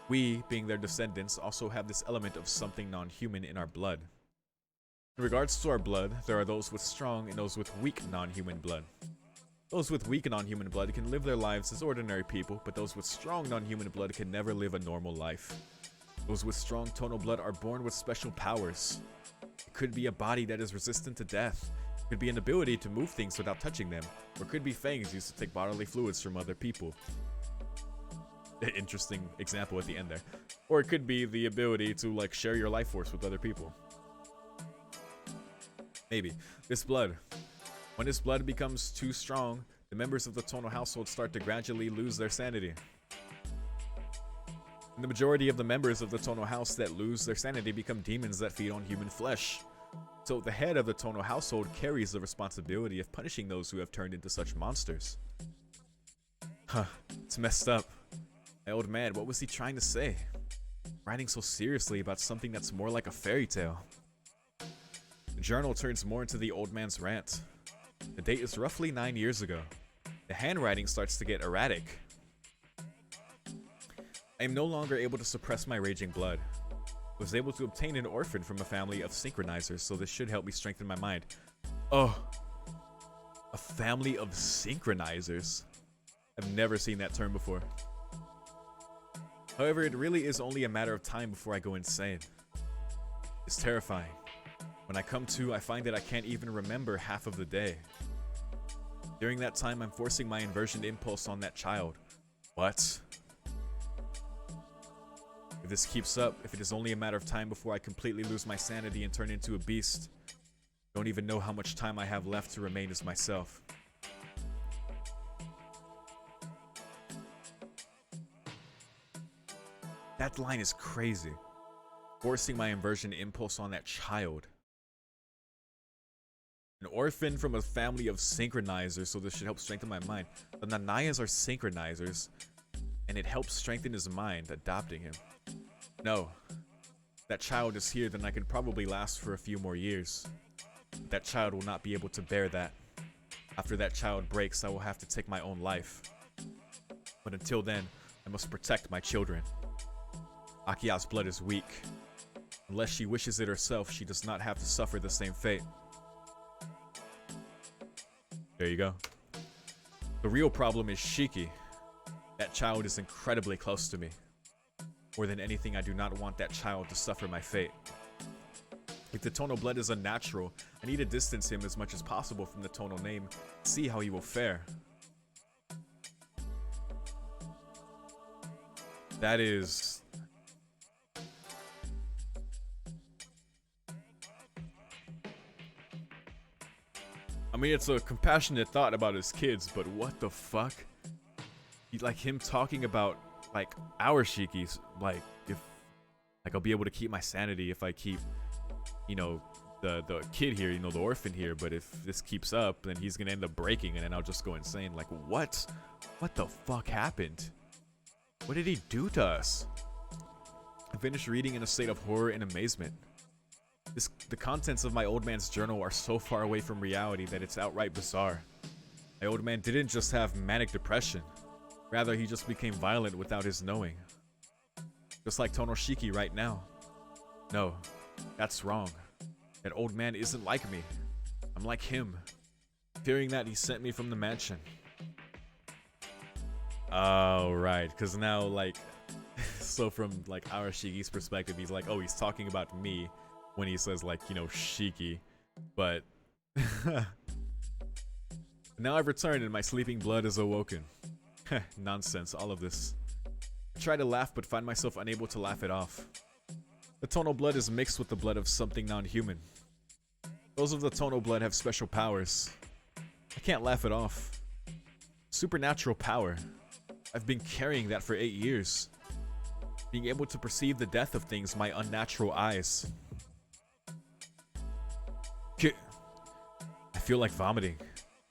We, being their descendants, also have this element of something non-human in our blood. In regards to our blood, there are those with strong and those with weak non-human blood. Those with weak non-human blood can live their lives as ordinary people, but those with strong non-human blood can never live a normal life. Those with strong Tono blood are born with special powers. It could be a body that is resistant to death. It could be an ability to move things without touching them, or it could be fangs used to take bodily fluids from other people. Interesting example at the end there. Or it could be the ability to like share your life force with other people. Maybe. This blood. When this blood becomes too strong, the members of the Tono household start to gradually lose their sanity. And the majority of the members of the Tono house that lose their sanity become demons that feed on human flesh. So the head of the Tono household carries the responsibility of punishing those who have turned into such monsters. Huh, it's messed up. My old man, what was he trying to say? Writing so seriously about something that's more like a fairy tale. The journal turns more into the old man's rant. The date is roughly 9 years ago. The handwriting starts to get erratic. I am no longer able to suppress my raging blood. I was able to obtain an orphan from a family of synchronizers, so this should help me strengthen my mind. Oh, a family of synchronizers. I've never seen that term before. However, it really is only a matter of time before I go insane. It's terrifying. When I come to, I find that I can't even remember half of the day. During that time, I'm forcing my inversion impulse on that child. What? If this keeps up, if it is only a matter of time before I completely lose my sanity and turn into a beast, I don't even know how much time I have left to remain as myself. That line is crazy. Forcing my inversion impulse on that child. An orphan from a family of synchronizers, so this should help strengthen my mind. The Nanayas are synchronizers, and it helps strengthen his mind, adopting him. No. If that child is here, then I could probably last for a few more years. But that child will not be able to bear that. After that child breaks, I will have to take my own life. But until then, I must protect my children. Akia's blood is weak. Unless she wishes it herself, she does not have to suffer the same fate. There you go. The real problem is Shiki. That child is incredibly close to me. More than anything, I do not want that child to suffer my fate. If the Tono blood is unnatural, I need to distance him as much as possible from the Tono name, see how he will fare. That is... I mean, it's a compassionate thought about his kids, but what the fuck? Like him talking about, like, our Shikis, like, if, like, I'll be able to keep my sanity if I keep, you know, the kid here, you know, the orphan here, but if this keeps up, then he's gonna end up breaking, and then I'll just go insane. Like, what the fuck happened? What did he do to us? I finished reading in a state of horror and amazement. The contents of my old man's journal are so far away from reality that it's outright bizarre. My old man didn't just have manic depression, rather he just became violent without his knowing. Just like Tonoshiki right now. No, that's wrong. That old man isn't like me. I'm like him. Fearing that, he sent me from the mansion. Oh, right, because now, like, so from, like, Arashiki's perspective, he's like, oh, he's talking about me when he says, like, you know, Shiki. But now I've returned and my sleeping blood is awoken. Nonsense, all of this. I try to laugh, but find myself unable to laugh it off. The tonal blood is mixed with the blood of something non-human. Those of the tonal blood have special powers. I can't laugh it off. Supernatural power. I've been carrying that for 8 years. Being able to perceive the death of things with my unnatural eyes. I feel like vomiting.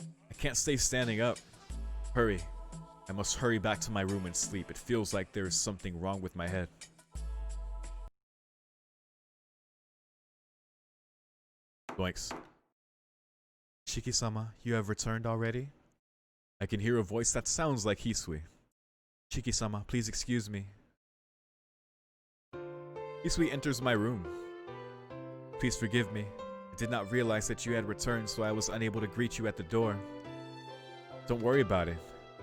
I can't stay standing up. Hurry. I must hurry back to my room and sleep. It feels like there is something wrong with my head. Boinks. Shiki-sama, you have returned already? I can hear a voice that sounds like Hisui. Shiki-sama, please excuse me. Hisui enters my room. Please forgive me. I did not realize that you had returned, so I was unable to greet you at the door. Don't worry about it.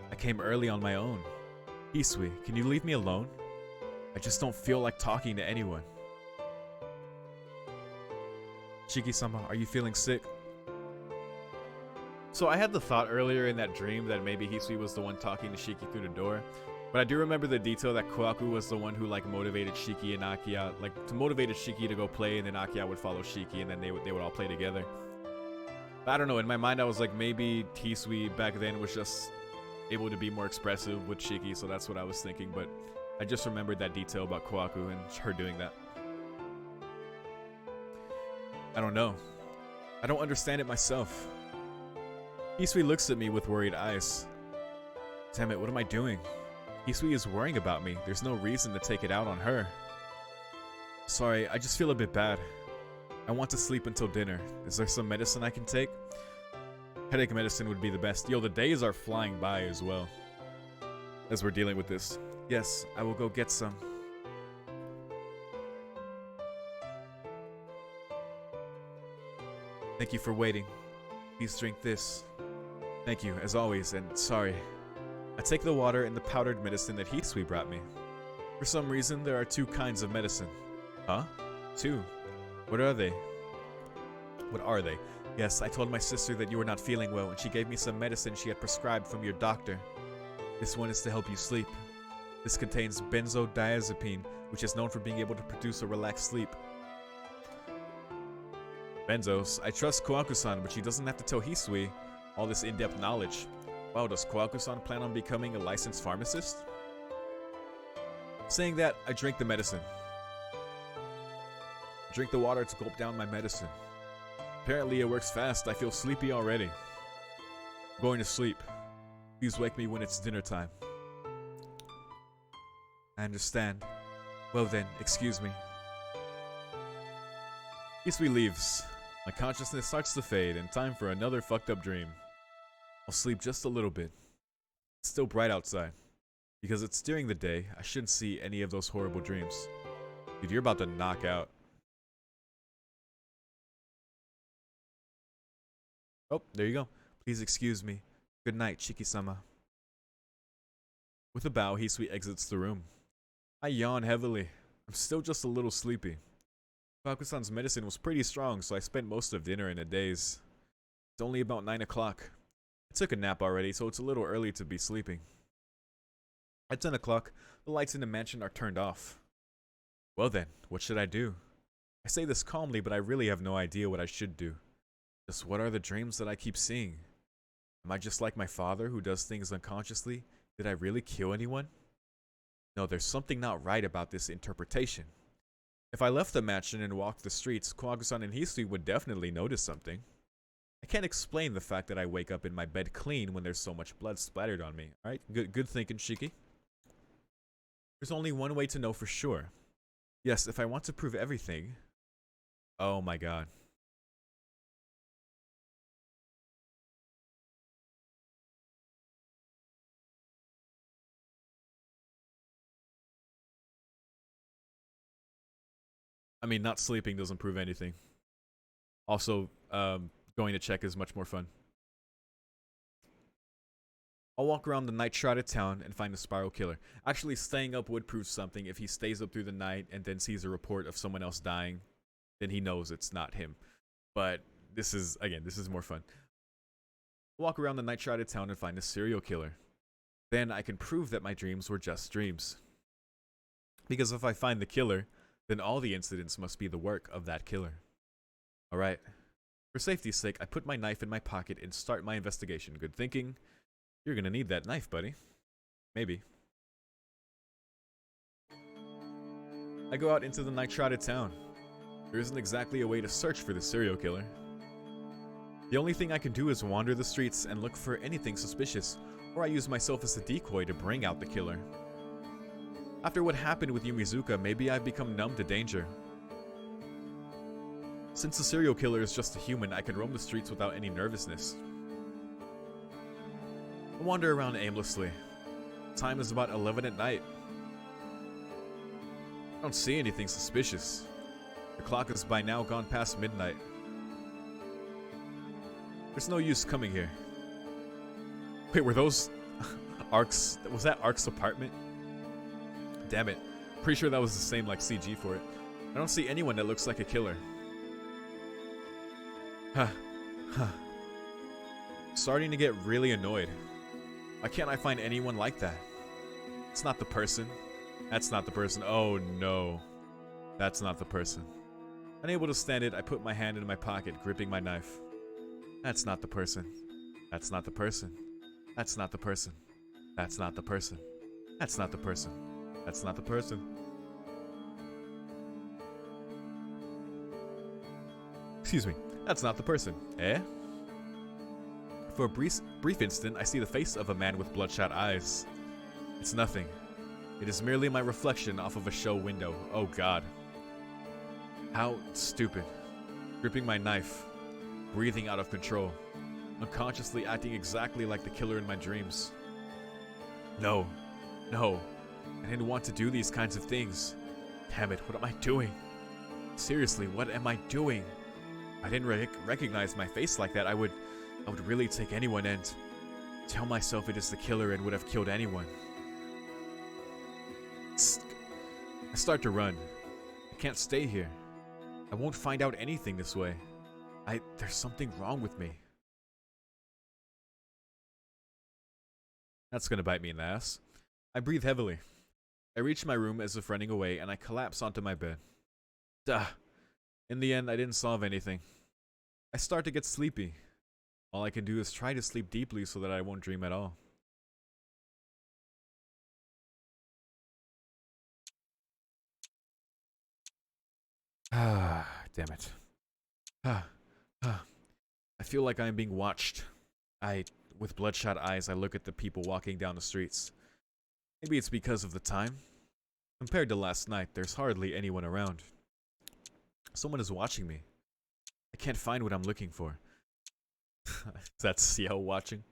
I came early on my own. Hisui, can you leave me alone? I just don't feel like talking to anyone. Shiki-sama, are you feeling sick? So I had the thought earlier in that dream that maybe Hisui was the one talking to Shiki through the door. But I do remember the detail that Koaku was the one who like motivated Shiki and Akiya, like motivated Shiki to go play, and then Akiya would follow Shiki, and then they would all play together. But I don't know, in my mind I was like, maybe Hisui back then was just able to be more expressive with Shiki, so that's what I was thinking. But I just remembered that detail about Koaku and her doing that. I don't know. I don't understand it myself. Hisui looks at me with worried eyes. Damn it, what am I doing? Hisui is worrying about me. There's no reason to take it out on her. Sorry, I just feel a bit bad. I want to sleep until dinner. Is there some medicine I can take? Headache medicine would be the best. Yo, the days are flying by as well, as we're dealing with this. Yes, I will go get some. Thank you for waiting. Please drink this. Thank you, as always, and sorry. I take the water and the powdered medicine that Hisui brought me. For some reason, there are 2 kinds of medicine. Huh? 2. What are they? What are they? Yes, I told my sister that you were not feeling well, and she gave me some medicine she had prescribed from your doctor. This one is to help you sleep. This contains benzodiazepine, which is known for being able to produce a relaxed sleep. Benzos. I trust Koaku-san, but she doesn't have to tell Hisui all this in-depth knowledge. Wow, does Koaku-san plan on becoming a licensed pharmacist? Saying that, I drink the medicine. Drink the water to gulp down my medicine. Apparently it works fast. I feel sleepy already. I'm going to sleep. Please wake me when it's dinner time. I understand. Well then, excuse me. Hisui leaves. My consciousness starts to fade, and time for another fucked up dream. I'll sleep just a little bit. It's still bright outside. Because it's during the day, I shouldn't see any of those horrible dreams. Dude, you're about to knock out. Oh, there you go. Please excuse me. Good night, Shiki-sama. With a bow, Hisui exits the room. I yawn heavily. I'm still just a little sleepy. Koaku-san's medicine was pretty strong, so I spent most of dinner in a daze. It's only about 9 o'clock. I took a nap already, so it's a little early to be sleeping. At 10 o'clock, the lights in the mansion are turned off. Well then, what should I do? I say this calmly, but I really have no idea what I should do. Just what are the dreams that I keep seeing? Am I just like my father who does things unconsciously? Did I really kill anyone? No, there's something not right about this interpretation. If I left the mansion and walked the streets, Kwaku-san and Hisui would definitely notice something. I can't explain the fact that I wake up in my bed clean when there's so much blood splattered on me. Alright, good thinking, Shiki. There's only one way to know for sure. Yes, if I want to prove everything... Oh my god. I mean, not sleeping doesn't prove anything. Also, going to check is much more fun. I'll walk around the night-shrouded town and find the spiral killer. Actually, staying up would prove something. If he stays up through the night and then sees a report of someone else dying, then he knows it's not him. But this is, again, this is more fun. I'll walk around the night-shrouded town and find the serial killer. Then I can prove that my dreams were just dreams. Because if I find the killer, then all the incidents must be the work of that killer. Alright. For safety's sake, I put my knife in my pocket and start my investigation. Good thinking. You're gonna need that knife, buddy. Maybe. I go out into the night-shrouded town. There isn't exactly a way to search for the serial killer. The only thing I can do is wander the streets and look for anything suspicious, or I use myself as a decoy to bring out the killer. After what happened with Yumizuka, maybe I've become numb to danger. Since the serial killer is just a human, I can roam the streets without any nervousness. I wander around aimlessly. Time is about 11 at night. I don't see anything suspicious. The clock is by now gone past midnight. There's no use coming here. Wait, were those Ark's? Was that Ark's apartment? Damn it. Pretty sure that was the same like CG for it. I don't see anyone that looks like a killer. Starting to get really annoyed. Why can't I find anyone like that? It's not the person. That's not the person. Oh no. That's not the person. Unable to stand it, I put my hand in my pocket, gripping my knife. That's not the person. That's not the person. That's not the person. That's not the person. That's not the person. That's not the person. Excuse me. That's not the person. Eh? For a brief instant, I see the face of a man with bloodshot eyes. It's nothing. It is merely my reflection off of a show window. Oh god. How stupid. Gripping my knife. Breathing out of control. Unconsciously acting exactly like the killer in my dreams. No. No. I didn't want to do these kinds of things. Damn it, what am I doing? Seriously, what am I doing? If I didn't recognize my face like that, I would really take anyone and tell myself it is the killer and would have killed anyone. I start to run. I can't stay here. I won't find out anything this way. There's something wrong with me. That's gonna bite me in the ass. I breathe heavily. I reach my room as if running away, and I collapse onto my bed. Duh. In the end, I didn't solve anything. I start to get sleepy. All I can do is try to sleep deeply so that I won't dream at all. Ah, damn it. I feel like I am being watched. With bloodshot eyes, I look at the people walking down the streets. Maybe it's because of the time. Compared to last night, there's hardly anyone around. Someone is watching me. I can't find what I'm looking for. That's Xiao watching.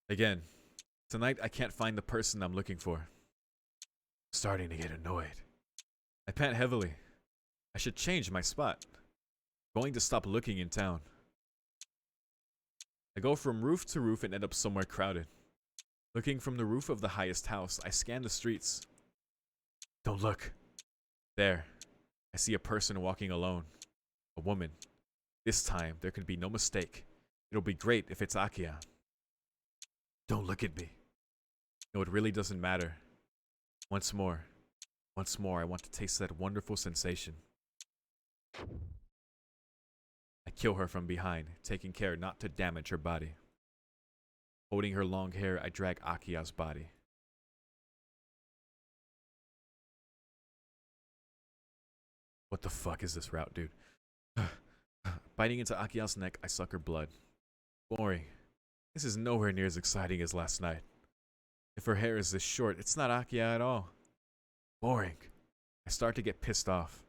Again, tonight I can't find the person I'm looking for. Starting to get annoyed. I pant heavily. I should change my spot. Going to stop looking in town. I go from roof to roof and end up somewhere crowded. Looking from the roof of the highest house, I scan the streets. Don't look. There. I see a person walking alone. A woman. This time, there could be no mistake. It'll be great if it's Akia. Don't look at me. No, it really doesn't matter. Once more, I want to taste that wonderful sensation. I kill her from behind, taking care not to damage her body. Holding her long hair, I drag Akia's body. What the fuck is this route, dude? Biting into Akiya's neck, I suck her blood. Boring. This is nowhere near as exciting as last night. If her hair is this short, it's not Akiya at all. Boring. I start to get pissed off.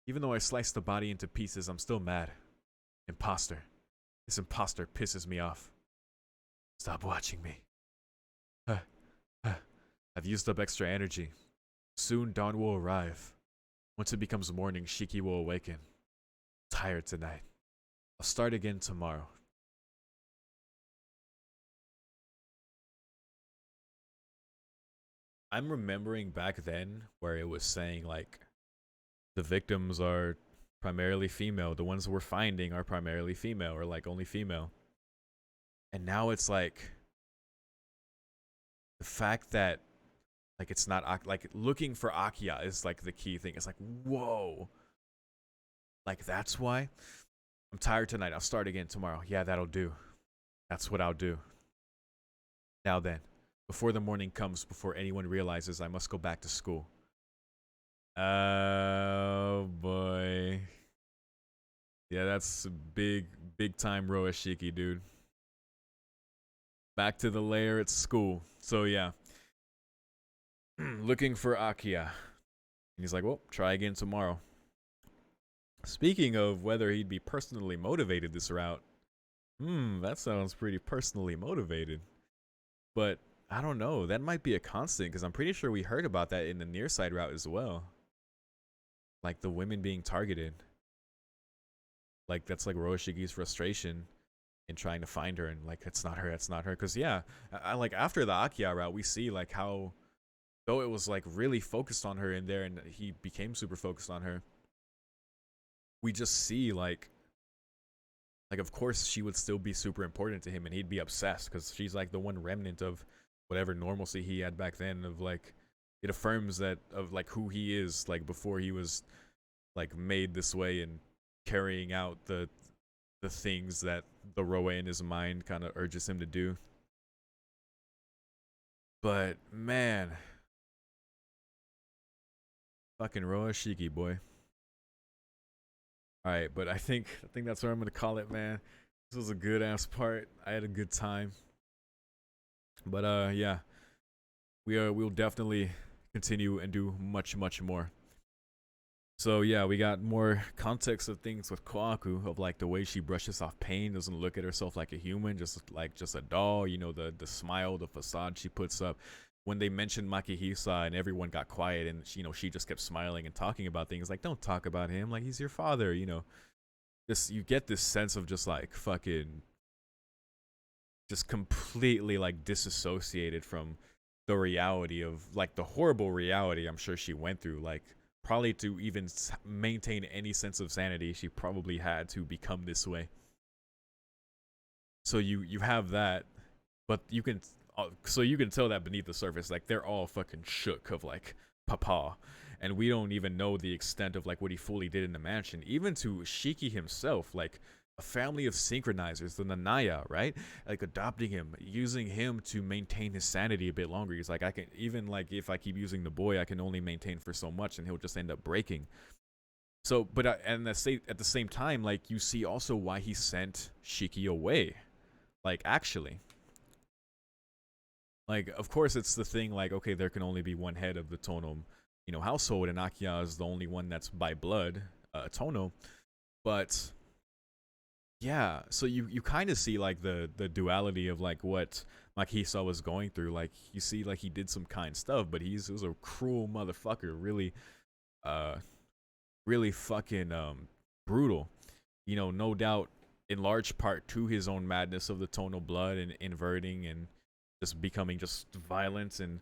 Even though I slice the body into pieces, I'm still mad. Imposter. This imposter pisses me off. Stop watching me. I've used up extra energy. Soon dawn will arrive. Once it becomes morning, Shiki will awaken. Tired tonight. I'll start again tomorrow. I'm remembering back then where it was saying like the victims are primarily female. The ones we're finding are primarily female or like only female. And now it's like the fact that like it's not like looking for Akiya is like the key thing. It's like, whoa. Like that's why I'm tired tonight. I'll start again tomorrow. Yeah, that'll do. That's what I'll do. Now then, before the morning comes, before anyone realizes I must go back to school. Oh boy. Yeah, that's big time Roashiki, dude. Back to the lair at school. So yeah. Looking for Akiya. He's like, well, try again tomorrow. Speaking of whether he'd be personally motivated this route. That sounds pretty personally motivated. But I don't know. That might be a constant because I'm pretty sure we heard about that in the near side route as well. Like the women being targeted. Like that's like Roshiki's frustration in trying to find her and like it's not her, it's not her. Because yeah, I like after the Akiya route, we see like how though it was like really focused on her in there and he became super focused on her. We just see like of course she would still be super important to him and he'd be obsessed because she's like the one remnant of whatever normalcy he had back then of like it affirms that of like who he is like before he was like made this way and carrying out the things that the Roa in his mind kind of urges him to do. But man, fucking Roashiki, boy. All right, but I think that's what I'm gonna call it, man. This was a good ass part. I had a good time. But yeah, we'll definitely continue and do much more. So yeah, we got more context of things with Koaku of like the way she brushes off pain, doesn't look at herself like a human, just a doll. You know, the smile, the facade she puts up. When they mentioned Makihisa and everyone got quiet and she just kept smiling and talking about things like, don't talk about him, like he's your father, This you get this sense of just like fucking just completely like disassociated from the reality of like the horrible reality I'm sure she went through. Like probably to even maintain any sense of sanity, she probably had to become this way. So you have that, but you can tell that beneath the surface, like they're all fucking shook of like Papa, and we don't even know the extent of like what he fully did in the mansion. Even to Shiki himself, like a family of synchronizers, the Nanaya, right? Like adopting him, using him to maintain his sanity a bit longer. He's like, I can even like if I keep using the boy, I can only maintain for so much, and he'll just end up breaking. So, but at the same time, like you see also why he sent Shiki away, like actually. Like, of course, it's the thing, like, okay, there can only be one head of the Tono, household, and Akiya is the only one that's by blood, Tono. But, yeah, so you kind of see, like, the duality of, like, what Makihisa was going through. Like, you see, like, he did some kind stuff, but he was a cruel motherfucker, really, really fucking, brutal. No doubt, in large part, to his own madness of the Tono blood and inverting and just becoming just violent, and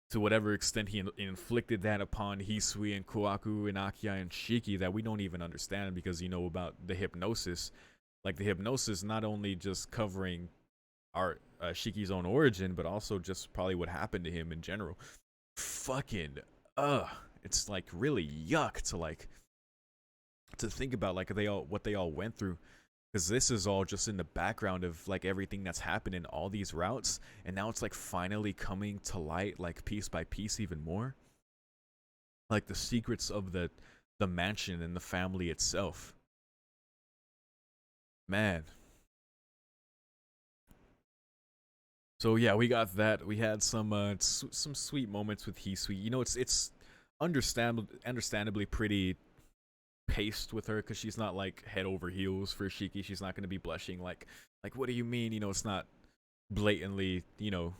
to whatever extent he inflicted that upon Hisui and Koaku and Akiya and Shiki that we don't even understand because about the hypnosis. Like the hypnosis not only just covering our Shiki's own origin, but also just probably what happened to him in general. Fucking it's like really yuck to think about, like what they all went through. Because this is all just in the background of like everything that's happened in all these routes, and now it's like finally coming to light, like piece by piece even more. Like the secrets of the the mansion and the family itself. Man. So yeah, we got that. We had some sweet moments with Hisui. You know, it's understandably pretty paced with her because she's not like head over heels for Shiki. She's not gonna be blushing like what do you mean? You know, it's not blatantly, you know,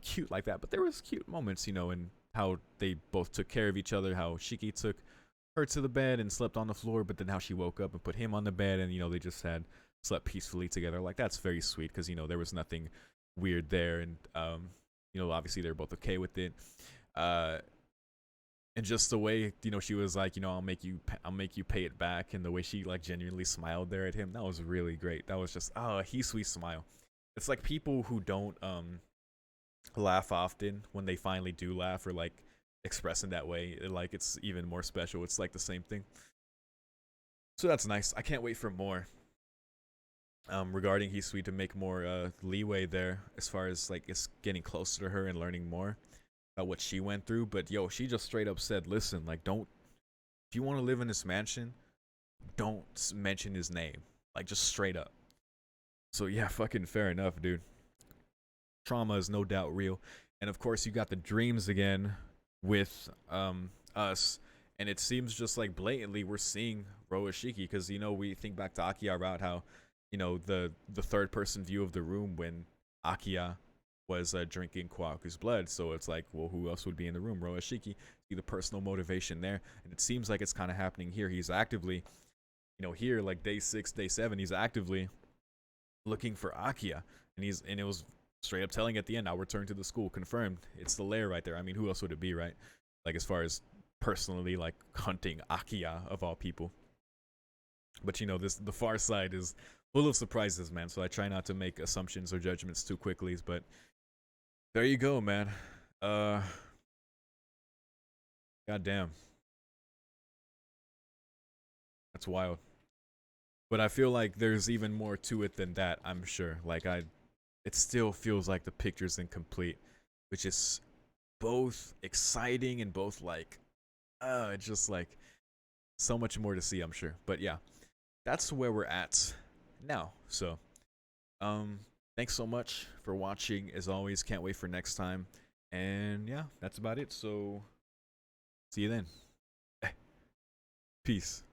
cute like that. But there was cute moments, you know, and how they both took care of each other. How Shiki took her to the bed and slept on the floor, but then how she woke up and put him on the bed, and you know they just had slept peacefully together. Like that's very sweet because you know there was nothing weird there, and you know obviously they're both okay with it. And just the way you know she was like, you know, I'll make you pay it back, and the way she like genuinely smiled there at him, that was really great. That was just a Hisui smile. It's like people who don't laugh often, when they finally do laugh or like express in that way, like it's even more special. It's like the same thing. So that's nice. I can't wait for more regarding Hisui, to make more leeway there as far as like it's getting closer to her and learning more about what she went through. But yo, she just straight up said, listen, like don't, if you want to live in this mansion, don't mention his name, like just straight up. So yeah, fucking fair enough, dude. Trauma is no doubt real. And of course you got the dreams again with us, and it seems just like blatantly we're seeing Roashiki, because you know we think back to Akiya about how, you know, the third person view of the room when Akiya was drinking Kwaku's blood. So it's like, well, who else would be in the room? Roashiki. See the personal motivation there, and it seems like it's kind of happening here. He's actively, you know, here like day 6, day 7, he's actively looking for Akiya, and it was straight up telling at the end, I'll return to the school, confirmed. It's the lair right there. I mean, who else would it be, right? Like as far as personally like hunting Akiya of all people. But you know, the far side is full of surprises, man, so I try not to make assumptions or judgments too quickly. But there you go, man. Goddamn, that's wild. But I feel like there's even more to it than that, I'm sure. Like it still feels like the picture's incomplete, which is both exciting and both like it's just like so much more to see, I'm sure. But yeah, that's where we're at now. So thanks so much for watching. As always, can't wait for next time. And yeah, that's about it. So see you then. Peace.